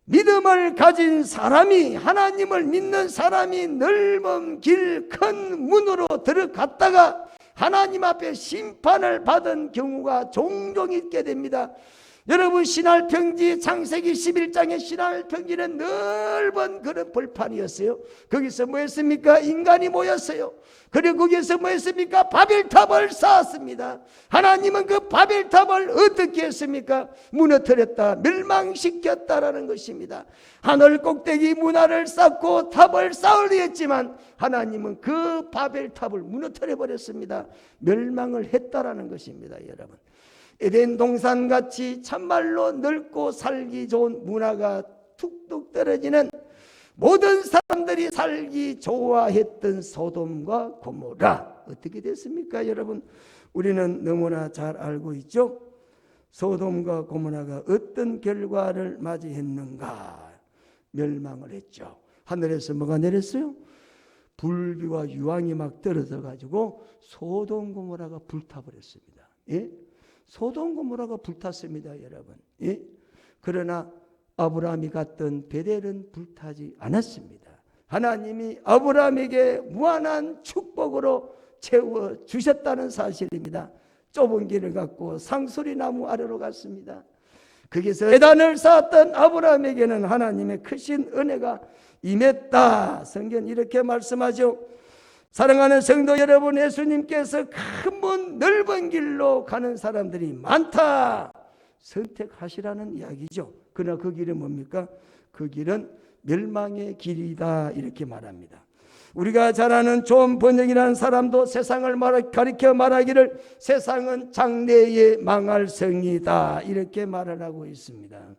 A: 믿음을 가진 사람이, 하나님을 믿는 사람이 넓은 길, 큰 문으로 들어갔다가 하나님 앞에 심판을 받은 경우가 종종 있게 됩니다. 여러분, 신할평지 창세기 11장의 신할평지는 넓은 그런 벌판이었어요. 거기서 뭐 했습니까? 인간이 모였어요. 그리고 거기서 뭐 했습니까? 바벨탑을 쌓았습니다. 하나님은 그 바벨탑을 어떻게 했습니까? 무너뜨렸다, 멸망시켰다라는 것입니다. 하늘 꼭대기 문화를 쌓고 탑을 쌓으려 했지만 하나님은 그 바벨탑을 무너뜨려 버렸습니다. 멸망을 했다라는 것입니다. 여러분, 에덴 동산같이 참말로 넓고 살기 좋은 문화가 툭툭 떨어지는, 모든 사람들이 살기 좋아했던 소돔과 고모라 어떻게 됐습니까? 여러분, 우리는 너무나 잘 알고 있죠. 소돔과 고모라가 어떤 결과를 맞이했는가? 멸망을 했죠. 하늘에서 뭐가 내렸어요? 불비와 유황이 막 떨어져 가지고 소돔 고모라가 불타버렸습니다. 예? 소돔 고모라가 불탔습니다, 여러분. 예? 그러나 아브라함이 갔던 베델은 불타지 않았습니다. 하나님이 아브라함에게 무한한 축복으로 채워 주셨다는 사실입니다. 좁은 길을 갖고 상수리 나무 아래로 갔습니다. 거기서 제단을 쌓았던 아브라함에게는 하나님의 크신 은혜가 임했다. 성경 이렇게 말씀하죠. 사랑하는 성도 여러분, 예수님께서 큰 문 넓은 길로 가는 사람들이 많다, 선택하시라는 이야기죠. 그러나 그 길은 뭡니까? 그 길은 멸망의 길이다, 이렇게 말합니다. 우리가 잘 아는 존 번역이라는 사람도 세상을 가리켜 말하기를 세상은 장래에 망할 성이다, 이렇게 말을 하고 있습니다.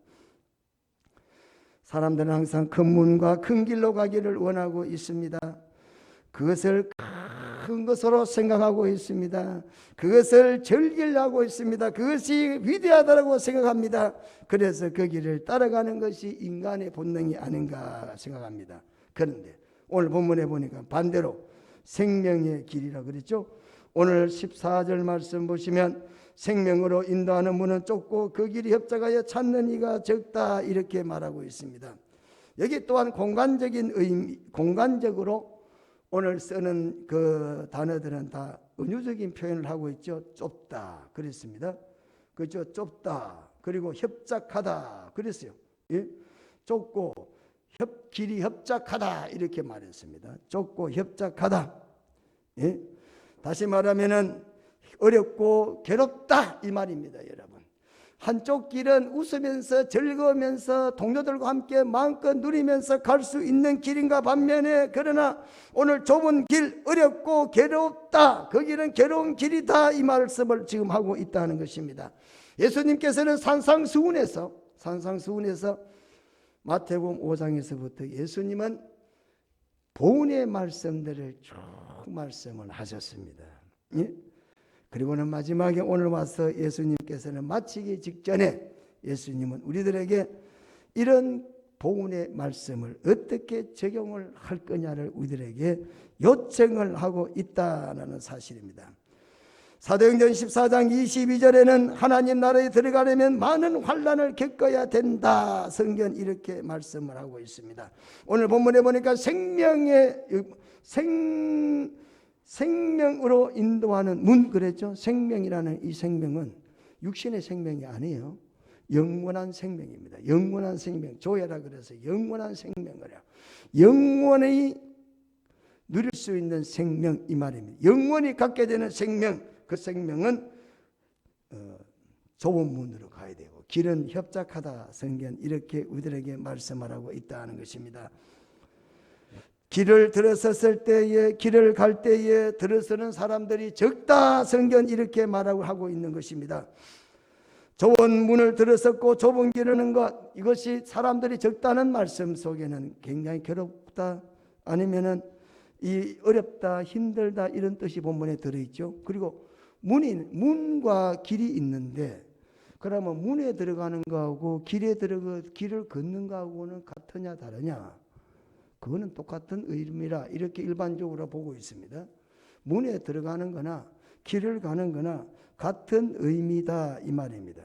A: 사람들은 항상 큰 문과 큰 길로 가기를 원하고 있습니다. 그것을 큰 것으로 생각하고 있습니다. 그것을 즐기려고 있습니다. 그것이 위대하다고 생각합니다. 그래서 그 길을 따라가는 것이 인간의 본능이 아닌가 생각합니다. 그런데 오늘 본문에 보니까 반대로 생명의 길이라 그랬죠. 오늘 14절 말씀 보시면 생명으로 인도하는 문은 좁고 그 길이 협착하여 찾는 이가 적다 이렇게 말하고 있습니다. 여기 또한 공간적인 의미, 공간적으로 오늘 쓰는 그 단어들은 다 은유적인 표현을 하고 있죠. 좁다 그랬습니다. 그렇죠. 좁다 그리고 협착하다 그랬어요. 예? 좁고 길이 협착하다 이렇게 말했습니다. 좁고 협착하다. 예? 다시 말하면은 어렵고 괴롭다 이 말입니다. 여러분, 한쪽 길은 웃으면서 즐거우면서 동료들과 함께 마음껏 누리면서 갈 수 있는 길인가 반면에, 그러나 오늘 좁은 길, 어렵고 괴롭다, 그 길은 괴로운 길이다 이 말씀을 지금 하고 있다는 것입니다. 예수님께서는 산상수훈에서 마태복음 5장에서부터 예수님은 보훈의 말씀들을 쭉 말씀을 하셨습니다. 예? 그리고는 마지막에 오늘 와서 예수님께서는 마치기 직전에 예수님은 우리들에게 이런 보훈의 말씀을 어떻게 적용을 할 거냐를 우리들에게 요청을 하고 있다는 사실입니다. 사도행전 14장 22절에는 하나님 나라에 들어가려면 많은 환난을 겪어야 된다, 성경 이렇게 말씀을 하고 있습니다. 오늘 본문에 보니까 생명으로 인도하는 문 그랬죠. 생명이라는 이 생명은 육신의 생명이 아니에요. 영원한 생명입니다. 영원한 생명, 조회라 그래서 영원한 생명을 해요. 영원히 누릴 수 있는 생명 이 말입니다. 영원히 갖게 되는 생명, 그 생명은 좁은 문으로 가야 되고 길은 협착하다, 성경 이렇게 우리들에게 말씀하고 있다는 것입니다. 길을 들어섰을 때에, 길을 갈 때에 들어서는 사람들이 적다, 성경 이렇게 말하고 하고 있는 것입니다. 좁은 문을 들어섰고 좁은 길을 하는 것, 이것이 사람들이 적다는 말씀 속에는 굉장히 괴롭다, 아니면은 이 어렵다, 힘들다 이런 뜻이 본문에 들어있죠. 그리고 문과 길이 있는데, 그러면 문에 들어가는 거하고 길을 걷는 거하고는 같으냐 다르냐? 그거는 똑같은 의미라 이렇게 일반적으로 보고 있습니다. 문에 들어가는 거나 길을 가는 거나 같은 의미다 이 말입니다.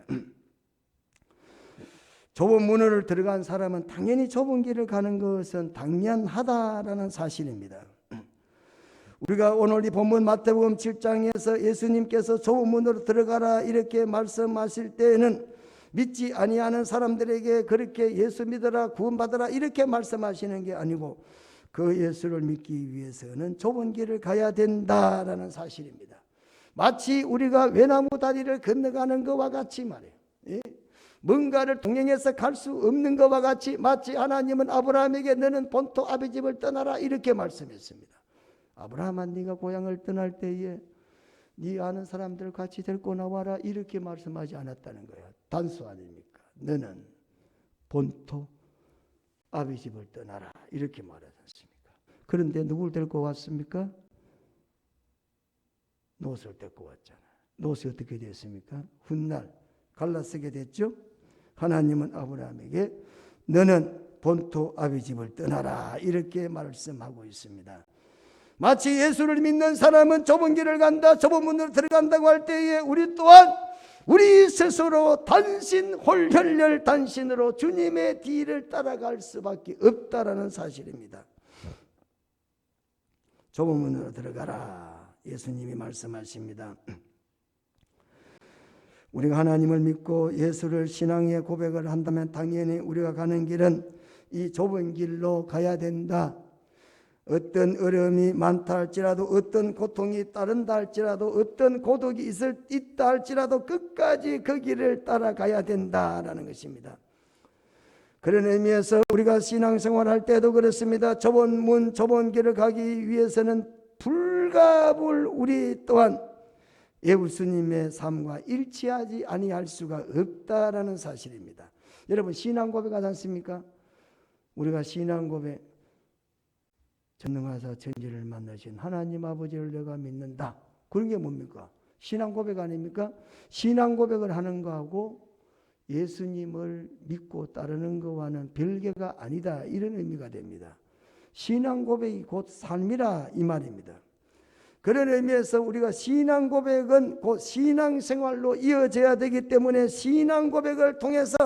A: 좁은 문을 들어간 사람은 당연히 좁은 길을 가는 것은 당연하다라는 사실입니다. 우리가 오늘 이 본문 마태복음 7장에서 예수님께서 좁은 문으로 들어가라 이렇게 말씀하실 때에는 믿지 아니하는 사람들에게 그렇게 예수 믿어라 구원받아라 이렇게 말씀하시는 게 아니고, 그 예수를 믿기 위해서는 좁은 길을 가야 된다라는 사실입니다. 마치 우리가 외나무 다리를 건너가는 것과 같이 말이에요. 예? 뭔가를 동행해서 갈 수 없는 것과 같이, 마치 하나님은 아브라함에게 너는 본토 아비 집을 떠나라 이렇게 말씀했습니다. 아브라함아, 네가 고향을 떠날 때에 네 아는 사람들 같이 데리고 나와라 이렇게 말씀하지 않았다는 거예요. 단수 아닙니까? 너는 본토 아비 집을 떠나라 이렇게 말하지 않습니까? 그런데 누굴 데리고 왔습니까? 롯을 데리고 왔잖아요. 롯이 어떻게 됐습니까? 훗날 갈라서게 됐죠. 하나님은 아브라함에게 너는 본토 아비 집을 떠나라 이렇게 말씀하고 있습니다. 마치 예수를 믿는 사람은 좁은 길을 간다, 좁은 문으로 들어간다고 할 때에 우리 또한 우리 스스로 홀혈렬 단신으로 주님의 뒤를 따라갈 수밖에 없다라는 사실입니다. 좁은 문으로 들어가라 예수님이 말씀하십니다. 우리가 하나님을 믿고 예수를 신앙의 고백을 한다면 당연히 우리가 가는 길은 이 좁은 길로 가야 된다. 어떤 어려움이 많다 할지라도, 어떤 고통이 따른다 할지라도, 어떤 고독이 있다 할지라도 끝까지 그 길을 따라가야 된다라는 것입니다. 그런 의미에서 우리가 신앙생활 할 때도 그렇습니다. 좁은 문, 좁은 길을 가기 위해서는 불가불 우리 또한 예수님의 삶과 일치하지 아니할 수가 없다라는 사실입니다. 여러분, 신앙 고백하지 않습니까? 우리가 신앙 고백 전능하사 천지를 만드신 하나님 아버지를 내가 믿는다. 그런 게 뭡니까? 신앙 고백 아닙니까? 신앙 고백을 하는 거하고 예수님을 믿고 따르는 것과는 별개가 아니다. 이런 의미가 됩니다. 신앙 고백이 곧 삶이라 이 말입니다. 그런 의미에서 우리가 신앙 고백은 곧 신앙 생활로 이어져야 되기 때문에 신앙 고백을 통해서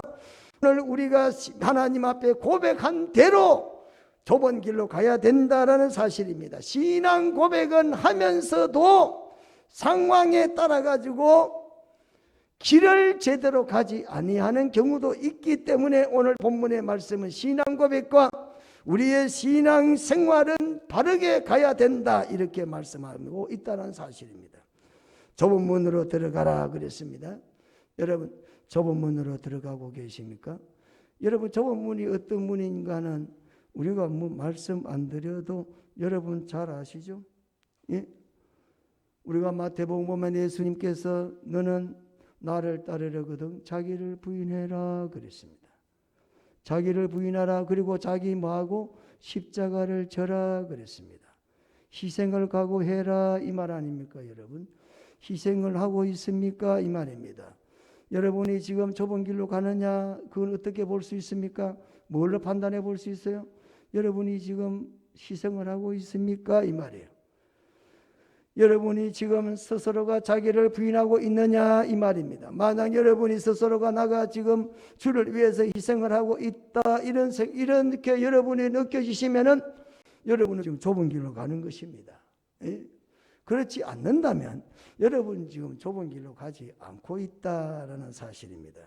A: 오늘 우리가 하나님 앞에 고백한 대로 좁은 길로 가야 된다라는 사실입니다. 신앙 고백은 하면서도 상황에 따라 가지고 길을 제대로 가지 아니하는 경우도 있기 때문에 오늘 본문의 말씀은 신앙 고백과 우리의 신앙 생활은 바르게 가야 된다 이렇게 말씀하고 있다는 사실입니다. 좁은 문으로 들어가라 그랬습니다. 여러분 좁은 문으로 들어가고 계십니까? 여러분 좁은 문이 어떤 문인가는 우리가 뭐 말씀 안 드려도 여러분 잘 아시죠? 예? 우리가 마태복음 보면 예수님께서 너는 나를 따르려거든 자기를 부인해라 그랬습니다. 자기를 부인하라. 그리고 자기 뭐하고 십자가를 져라 그랬습니다. 희생을 각오해라 이 말 아닙니까 여러분? 희생을 하고 있습니까 이 말입니다. 여러분이 지금 좁은 길로 가느냐 그건 어떻게 볼 수 있습니까? 뭘로 판단해 볼 수 있어요? 여러분이 지금 희생을 하고 있습니까 이 말이에요. 여러분이 지금 스스로가 자기를 부인하고 있느냐 이 말입니다. 만약 여러분이 스스로가 나가 지금 주를 위해서 희생을 하고 있다 이렇게 여러분이 느껴지시면은 여러분은 지금 좁은 길로 가는 것입니다. 예? 그렇지 않는다면 여러분 지금 좁은 길로 가지 않고 있다라는 사실입니다.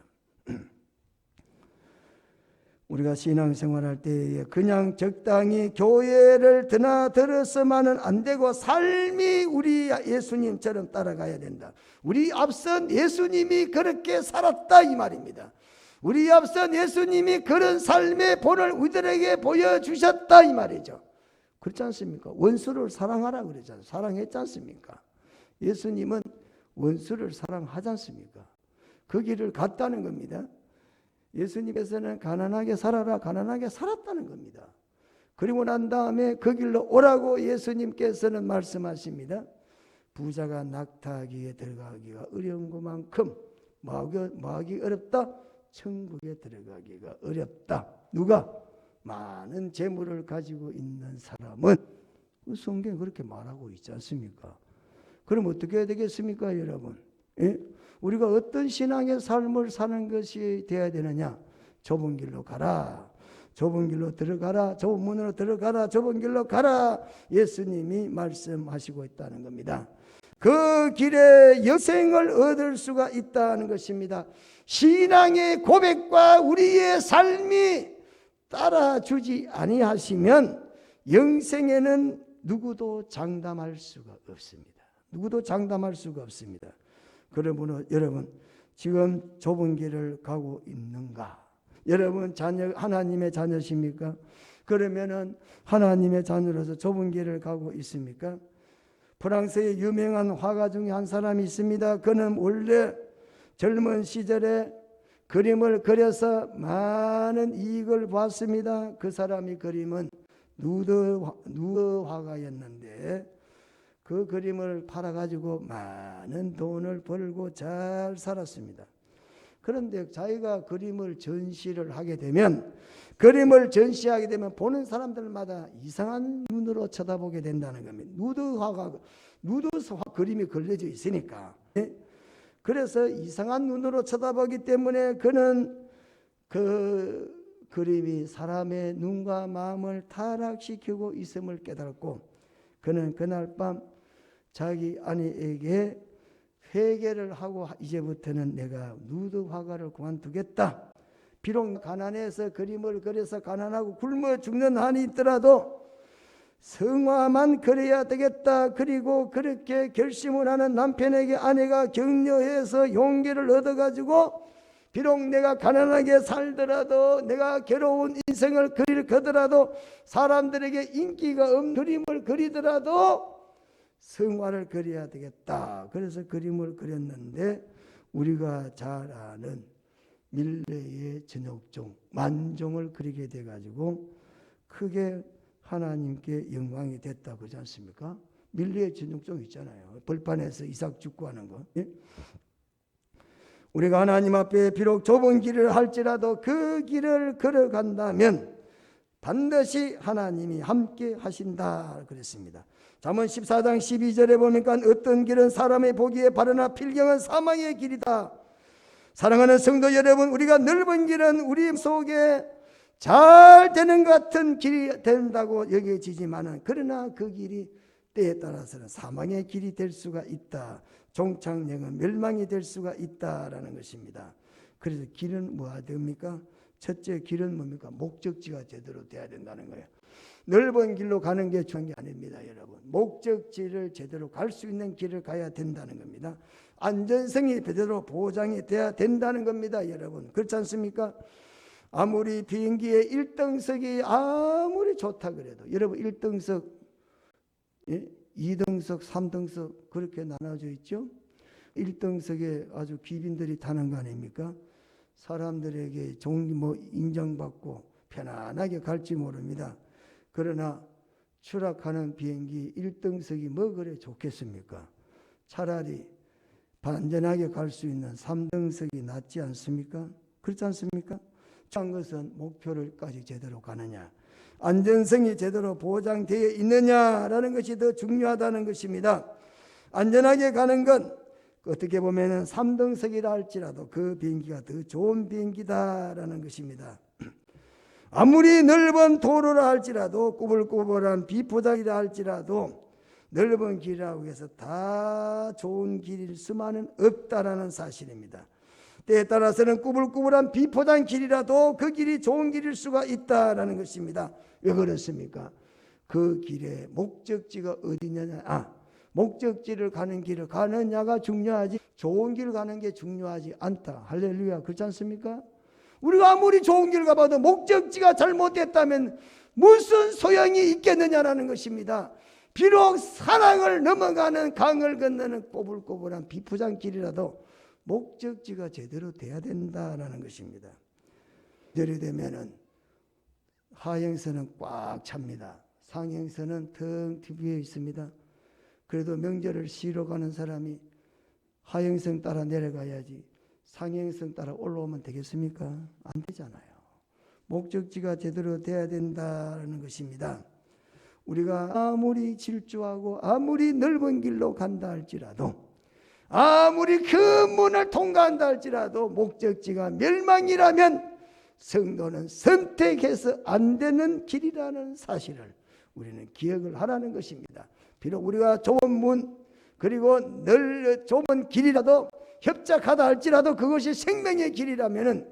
A: 우리가 신앙생활할 때에 그냥 적당히 교회를 드나들어서만은 안 되고 삶이 우리 예수님처럼 따라가야 된다. 우리 앞선 예수님이 그렇게 살았다 이 말입니다. 우리 앞선 예수님이 그런 삶의 본을 우리들에게 보여주셨다 이 말이죠. 그렇지 않습니까? 원수를 사랑하라 그랬잖아요. 사랑했지 않습니까? 예수님은 원수를 사랑하지 않습니까? 그 길을 갔다는 겁니다. 예수님께서는 가난하게 살아라 가난하게 살았다는 겁니다. 그리고 난 다음에 그 길로 오라고 예수님께서는 말씀하십니다. 부자가 낙타기에 들어가기가 어려운 것만큼 뭐하기 어렵다? 천국에 들어가기가 어렵다. 누가? 많은 재물을 가지고 있는 사람은. 성경에 그렇게 말하고 있지 않습니까? 그럼 어떻게 해야 되겠습니까 여러분? 예? 우리가 어떤 신앙의 삶을 사는 것이 되어야 되느냐? 좁은 길로 가라. 좁은 길로 들어가라. 좁은 문으로 들어가라. 좁은 길로 가라. 예수님이 말씀하시고 있다는 겁니다. 그 길에 영생을 얻을 수가 있다는 것입니다. 신앙의 고백과 우리의 삶이 따라주지 아니하시면 영생에는 누구도 장담할 수가 없습니다. 누구도 장담할 수가 없습니다. 그러므로 여러분 지금 좁은 길을 가고 있는가? 여러분 하나님의 자녀십니까? 그러면은 하나님의 자녀로서 좁은 길을 가고 있습니까? 프랑스의 유명한 화가 중에 한 사람이 있습니다. 그는 원래 젊은 시절에 그림을 그려서 많은 이익을 봤습니다. 그 사람이 그림은 누드 화가였는데 그 그림을 팔아가지고 많은 돈을 벌고 잘 살았습니다. 그런데 자기가 그림을 전시를 하게 되면 보는 사람들마다 이상한 눈으로 쳐다보게 된다는 겁니다. 누드 그림이 걸려져 있으니까. 그래서 이상한 눈으로 쳐다보기 때문에 그는 그 그림이 사람의 눈과 마음을 타락시키고 있음을 깨달았고 그는 그날 밤 자기 아내에게 회개를 하고 이제부터는 내가 누드 화가를 그만두겠다. 비록 가난해서 그림을 그려서 가난하고 굶어 죽는 한이 있더라도 성화만 그려야 되겠다. 그리고 그렇게 결심을 하는 남편에게 아내가 격려해서 용기를 얻어가지고 비록 내가 가난하게 살더라도 내가 괴로운 인생을 거더라도 사람들에게 인기가 없는 그림을 그리더라도 성화를 그려야 되겠다. 그래서 그림을 그렸는데 우리가 잘 아는 밀레의 저녁종 만종을 그리게 돼가지고 크게 하나님께 영광이 됐다 그러지 않습니까? 밀리의 전육종 있잖아요. 벌판에서 이삭 죽고 하는 거. 예? 우리가 하나님 앞에 비록 좁은 길을 할지라도 그 길을 걸어간다면 반드시 하나님이 함께 하신다 그랬습니다. 잠언 14장 12절에 보니까 어떤 길은 사람의 보기에 바르나 필경은 사망의 길이다. 사랑하는 성도 여러분, 우리가 넓은 길은 우리 속에 잘 되는 것 같은 길이 된다고 여겨지지만은 그러나 그 길이 때에 따라서는 사망의 길이 될 수가 있다. 종착역은 멸망이 될 수가 있다라는 것입니다. 그래서 길은 뭐가 됩니까? 첫째 길은 뭡니까? 목적지가 제대로 돼야 된다는 거예요. 넓은 길로 가는 게 중요한 게 아닙니다, 여러분. 목적지를 제대로 갈 수 있는 길을 가야 된다는 겁니다. 안전성이 제대로 보장이 돼야 된다는 겁니다, 여러분. 그렇지 않습니까? 아무리 비행기에 1등석이 아무리 좋다 그래도 여러분 1등석, 2등석, 3등석 그렇게 나눠져 있죠. 1등석에 아주 귀빈들이 타는 거 아닙니까? 사람들에게 인정받고 편안하게 갈지 모릅니다. 그러나 추락하는 비행기 1등석이 뭐 그래 좋겠습니까? 차라리 안전하게 갈 수 있는 3등석이 낫지 않습니까? 그렇지 않습니까? 중요한 것은 목표를까지 제대로 가느냐, 안전성이 제대로 보장되어 있느냐라는 것이 더 중요하다는 것입니다. 안전하게 가는 건 어떻게 보면 3등석이라 할지라도 그 비행기가 더 좋은 비행기다라는 것입니다. 아무리 넓은 도로라 할지라도 꾸불꾸불한 비포장이라 할지라도 넓은 길이라고 해서 다 좋은 길일 수만은 없다라는 사실입니다. 때에 따라서는 꾸불꾸불한 비포장 길이라도 그 길이 좋은 길일 수가 있다라는 것입니다. 왜 그렇습니까? 그 길의 목적지가 어디냐냐, 목적지를 가는 길을 가느냐가 중요하지 좋은 길 가는 게 중요하지 않다. 할렐루야. 그렇지 않습니까? 우리가 아무리 좋은 길 가봐도 목적지가 잘못됐다면 무슨 소용이 있겠느냐라는 것입니다. 비록 산악을 넘어가는 강을 건너는 꼬불꼬불한 비포장 길이라도 목적지가 제대로 돼야 된다라는 것입니다. 제대로 되면은 하행선은 꽉 찹니다. 상행선은 텅 비어 있습니다. 그래도 명절을 쉬러 가는 사람이 하행선 따라 내려가야지 상행선 따라 올라오면 되겠습니까? 안 되잖아요. 목적지가 제대로 돼야 된다는 것입니다. 우리가 아무리 질주하고 아무리 넓은 길로 간다 할지라도 아무리 그 문을 통과한다 할지라도 목적지가 멸망이라면 성도는 선택해서 안 되는 길이라는 사실을 우리는 기억을 하라는 것입니다. 비록 우리가 좁은 문 그리고 좁은 길이라도 협착하다 할지라도 그것이 생명의 길이라면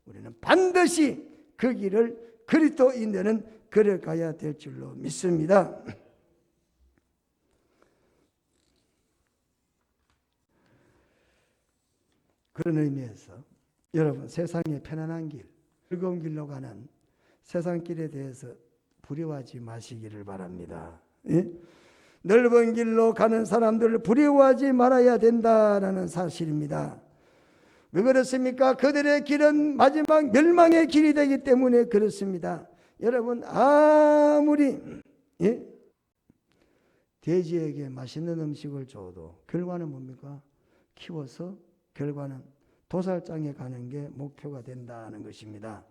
A: 우리는 반드시 그 길을 그리스도인들은 걸어가야 될 줄로 믿습니다. 그런 의미에서 여러분 세상의 편안한 길, 즐거운 길로 가는 세상 길에 대해서 두려워하지 마시기를 바랍니다. 예? 넓은 길로 가는 사람들을 두려워하지 말아야 된다는 사실입니다. 왜 그렇습니까? 그들의 길은 마지막 멸망의 길이 되기 때문에 그렇습니다. 여러분 아무리 돼지에게 맛있는 음식을 줘도 결과는 뭡니까? 키워서 결과는 도살장에 가는 게 목표가 된다는 것입니다.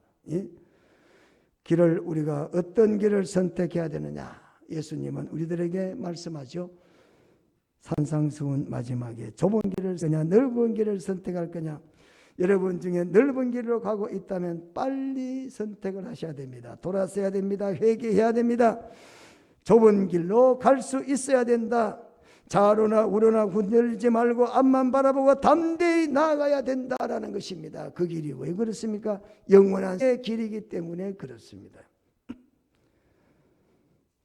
A: 길을 우리가 어떤 길을 선택해야 되느냐? 예수님은 우리들에게 말씀하죠. 산상수훈 마지막에 좁은 길을 거냐 넓은 길을 선택할 거냐. 여러분 중에 넓은 길로 가고 있다면 빨리 선택을 하셔야 됩니다. 돌아서야 됩니다. 회개해야 됩니다. 좁은 길로 갈 수 있어야 된다. 좌로나 우로나 흔들리지 말고 앞만 바라보고 담대히 나아가야 된다라는 것입니다. 그 길이 왜 그렇습니까? 영원한 길이기 때문에 그렇습니다.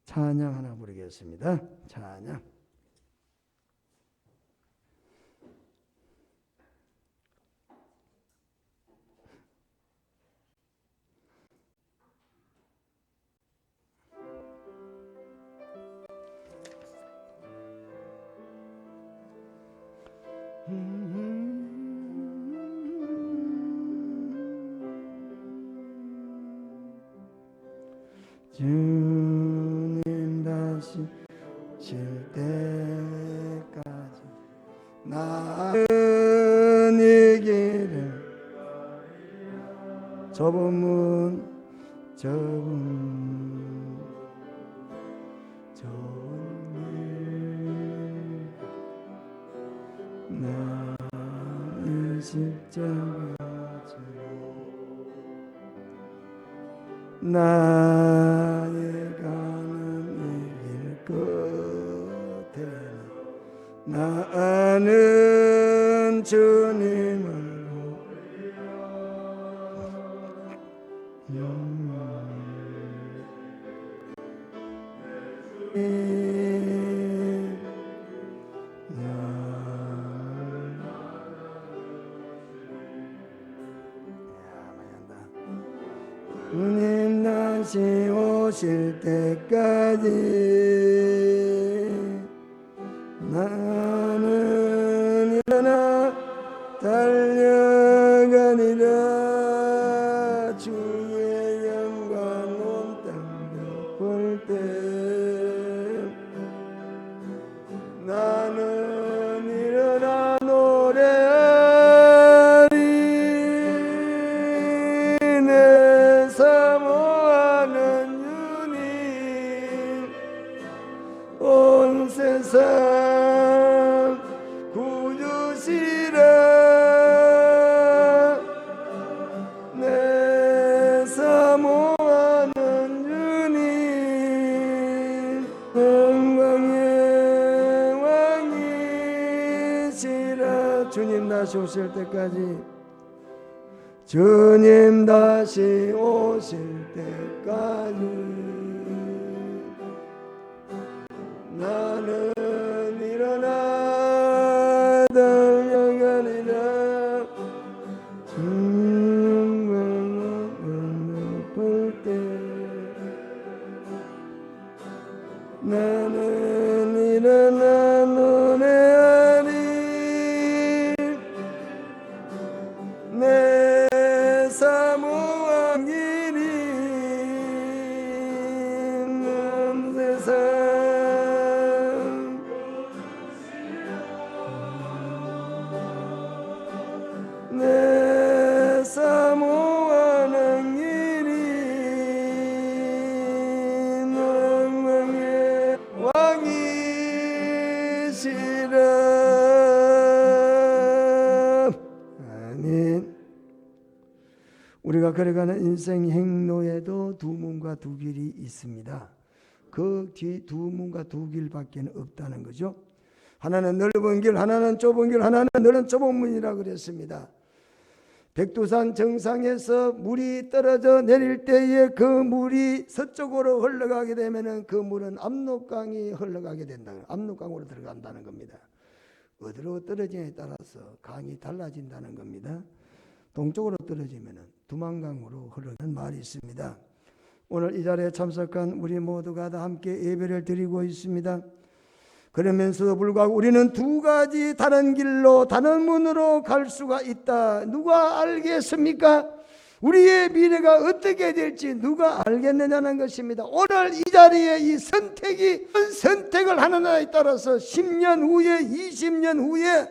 A: 찬양 하나 부르겠습니다. 찬양. 주 때까지 나는 이 길을 좁은 문 나는 십자가 나의 가는 이 길 끝에 나는 주님을 주님 다시 오실 때까지 나는 일어나 달려가리라. 주의 영광 온 땅 볼 때 나는 일어나 노래하리. 내 사모하는 주님 온 세상 구주시라. 내 사모하는 주님 영광의 왕이시라. 주님 다시 오실 때까지 주님 다시 오실 때까지 나는 일어나 달려가리라. 주님을 볼 때 나는 일어나 노래하리. 내 사모한 길이 있는 세상 내 사모하는 길이 있는 왕이시라. 아멘. 우리가 걸어가는 인생 행로에도 두 문과 두 길이 있습니다. 그 뒤 두 문과 두 길밖에 없다는 거죠. 하나는 넓은 길, 하나는 좁은 길, 하나는 넓은 좁은 문이라고 그랬습니다. 백두산 정상에서 물이 떨어져 내릴 때에 그 물이 서쪽으로 흘러가게 되면 그 물은 압록강이 흘러가게 된다. 압록강으로 들어간다는 겁니다. 어디로 떨어지냐에 따라서 강이 달라진다는 겁니다. 동쪽으로 떨어지면 두만강으로 흐르는 말이 있습니다. 오늘 이 자리에 참석한 우리 모두가 다 함께 예배를 드리고 있습니다. 그러면서도 불구하고 우리는 두 가지 다른 길로 다른 문으로 갈 수가 있다. 누가 알겠습니까? 우리의 미래가 어떻게 될지 누가 알겠느냐는 것입니다. 오늘 이 자리에 이 선택을 하는 나에 따라서 10년 후에 20년 후에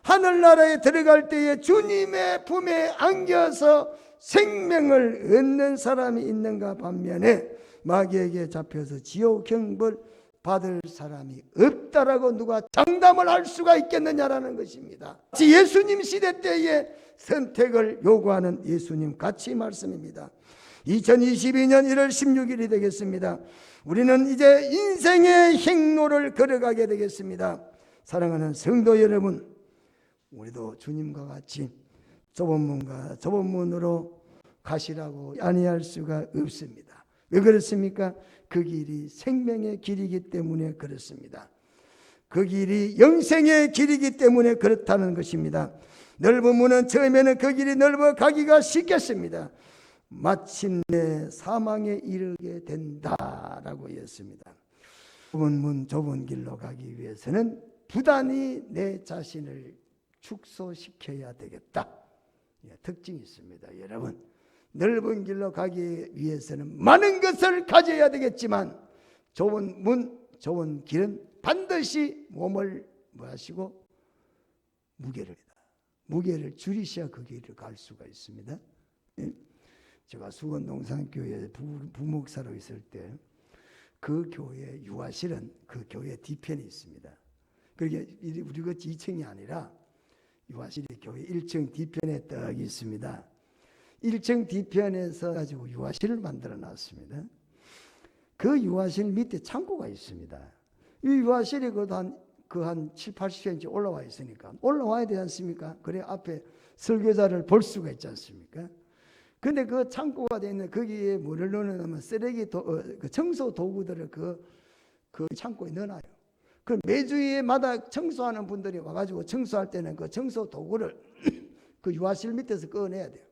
A: 하늘나라에 들어갈 때에 주님의 품에 안겨서 생명을 얻는 사람이 있는가 반면에 마귀에게 잡혀서 지옥 형벌 받을 사람이 없다라고 누가 장담을 할 수가 있겠느냐라는 것입니다. 예수님 시대 때에 선택을 요구하는 예수님 같이 말씀입니다. 2022년 1월 16일이 되겠습니다. 우리는 이제 인생의 행로를 걸어가게 되겠습니다. 사랑하는 성도 여러분, 우리도 주님과 같이 좁은 문으로 가시라고 아니할 수가 없습니다. 왜 그렇습니까? 그 길이 생명의 길이기 때문에 그렇습니다. 그 길이 영생의 길이기 때문에 그렇다는 것입니다. 넓은 문은 처음에는 그 길이 넓어 가기가 쉽겠습니다. 마침내 사망에 이르게 된다라고 했습니다. 좁은 문, 좁은 길로 가기 위해서는 부단히 내 자신을 축소시켜야 되겠다. 특징이 있습니다. 여러분, 넓은 길로 가기 위해서는 많은 것을 가져야 되겠지만 좁은 문, 좋은 길은 반드시 몸을 뭐하시고 무게를 줄이셔야 그 길을 갈 수가 있습니다. 예? 제가 수원 농산교회 부목사로 있을 때 그 교회 유아실은 그 교회 뒤편에 있습니다. 그게 우리 그 2층이 아니라 유아실이 교회 1층 뒤편에 딱 있습니다. 1층 뒤편에서 가지고 유아실을 만들어 놨습니다. 그 유아실 밑에 창고가 있습니다. 이 유아실이 한 7, 80cm 올라와 있으니까 올라와야 되지 않습니까? 그래 앞에 설교자를 볼 수가 있지 않습니까? 근데 그 창고가 되어 있는 거기에 뭐를 넣어놓으면 그 청소 도구들을 그 창고에 넣어놔요. 그 매주마다 청소하는 분들이 와가지고 청소할 때는 그 청소 도구를 그 유아실 밑에서 꺼내야 돼요.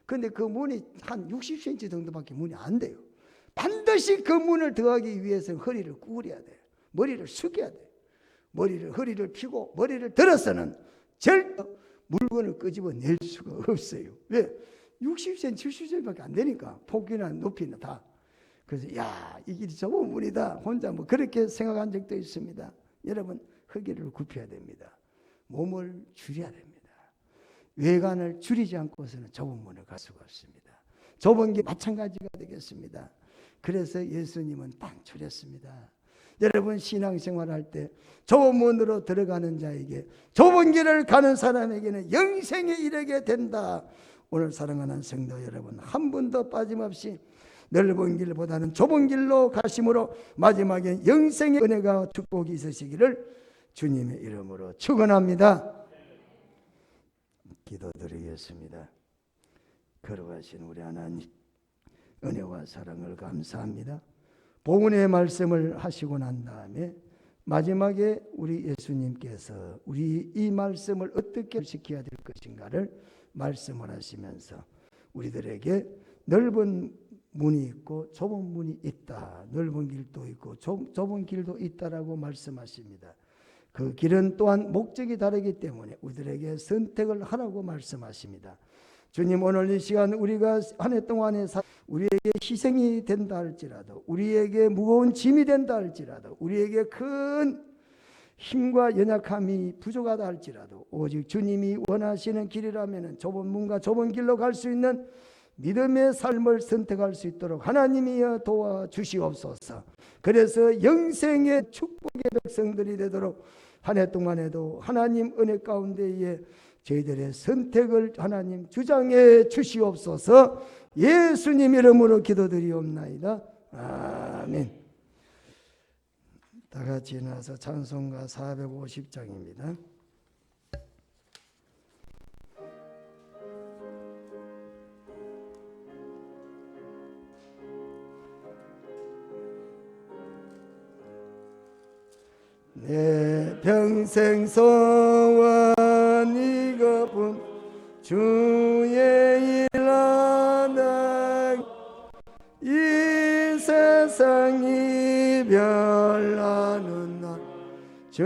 A: 근데 그 문이 한 60cm 정도밖에 문이 안 돼요. 반드시 그 문을 들어가기 위해서는 허리를 구부려야 돼요. 머리를 숙여야 돼요. 허리를 펴고 머리를 들어서는 절대 물건을 끄집어낼 수가 없어요. 왜? 60cm, 70cm밖에 안 되니까 폭이나 높이나 다. 그래서 이 길이 좁은 문이다. 혼자 그렇게 생각한 적도 있습니다. 여러분 허리를 굽혀야 됩니다. 몸을 줄여야 됩니다. 외관을 줄이지 않고서는 좁은 문을 갈 수가 없습니다. 좁은 게 마찬가지가 되겠습니다. 그래서 예수님은 딱 줄였습니다. 여러분 신앙생활할 때 좁은 문으로 들어가는 자에게 좁은 길을 가는 사람에게는 영생에 이르게 된다. 오늘 사랑하는 성도 여러분, 한 분도 빠짐없이 넓은 길보다는 좁은 길로 가심으로 마지막에 영생의 은혜가 축복이 있으시기를 주님의 이름으로 축원합니다. 기도드리겠습니다. 거룩하신 우리 하나님, 은혜와 사랑을 감사합니다. 복음의 말씀을 하시고 난 다음에 마지막에 우리 예수님께서 우리 이 말씀을 어떻게 지켜야 될 것인가를 말씀을 하시면서 우리들에게 넓은 문이 있고 좁은 문이 있다. 넓은 길도 있고 좁은 길도 있다라고 말씀하십니다. 그 길은 또한 목적이 다르기 때문에 우리들에게 선택을 하라고 말씀하십니다. 주님, 오늘 이 시간 우리가 한 해 동안에 우리에게 희생이 된다 할지라도, 우리에게 무거운 짐이 된다 할지라도, 우리에게 큰 힘과 연약함이 부족하다 할지라도 오직 주님이 원하시는 길이라면 좁은 문과 좁은 길로 갈 수 있는 믿음의 삶을 선택할 수 있도록 하나님이여 도와주시옵소서. 그래서 영생의 축복의 백성들이 되도록 한 해 동안에도 하나님 은혜 가운데에 저희들의 선택을 하나님 주장해 주시옵소서. 예수님 이름으로 기도드리옵나이다. 아멘. 다 같이 나서 찬송가 450장입니다. 내 평생 소원 이거뿐 주의 일하다 이 세상이 별나는 날 주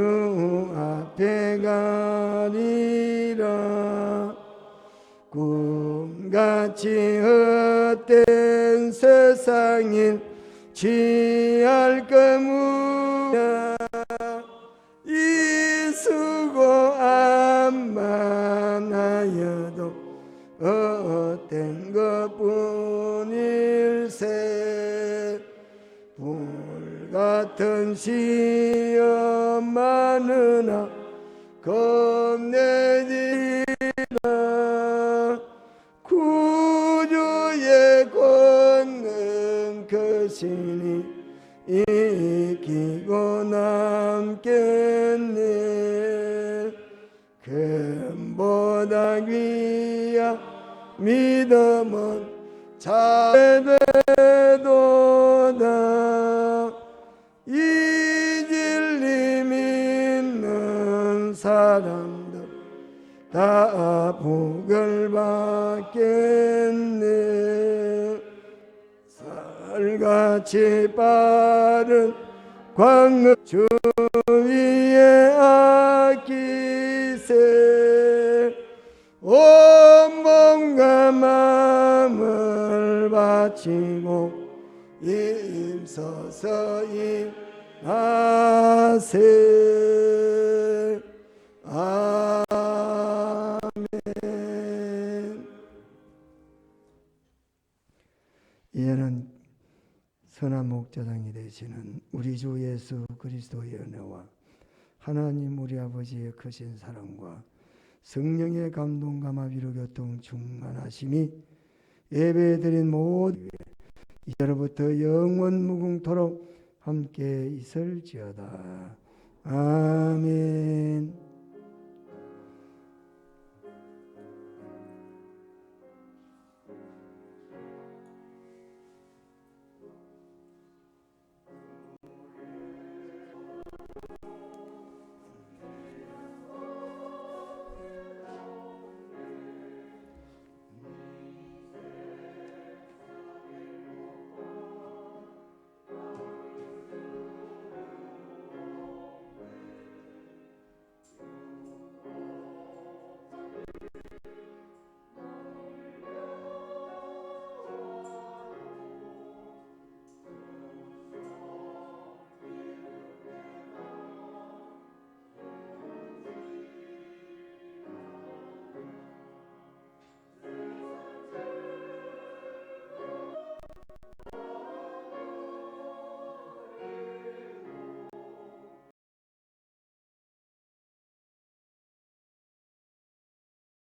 A: 앞에 가리라. 꿈같이 헛된 세상인 취할 거무냐 이 수고함 많아여도 헛된 것뿐일세. 불같은 시험 많으나 겁내지라. 구주의 권능 그 신이 이기고 남겠네. 금보다 귀한 믿음은 자배도다. 이 진리 믿는 사람들 다 복을 받겠네. 살같이 빠른 광을 주 위에 아끼세. 온 몸과 마음을 바치고 힘서서 나세. 아멘. 이제는 선한 목자장이 되시는 우리 주 예수 그리스도의 은혜와 하나님 우리 아버지의 크신 사랑과 성령의 감동과 마비로 교통 충만하심이 예배드린 모든 이제로부터 영원 무궁토록 함께 있을지어다. 아멘.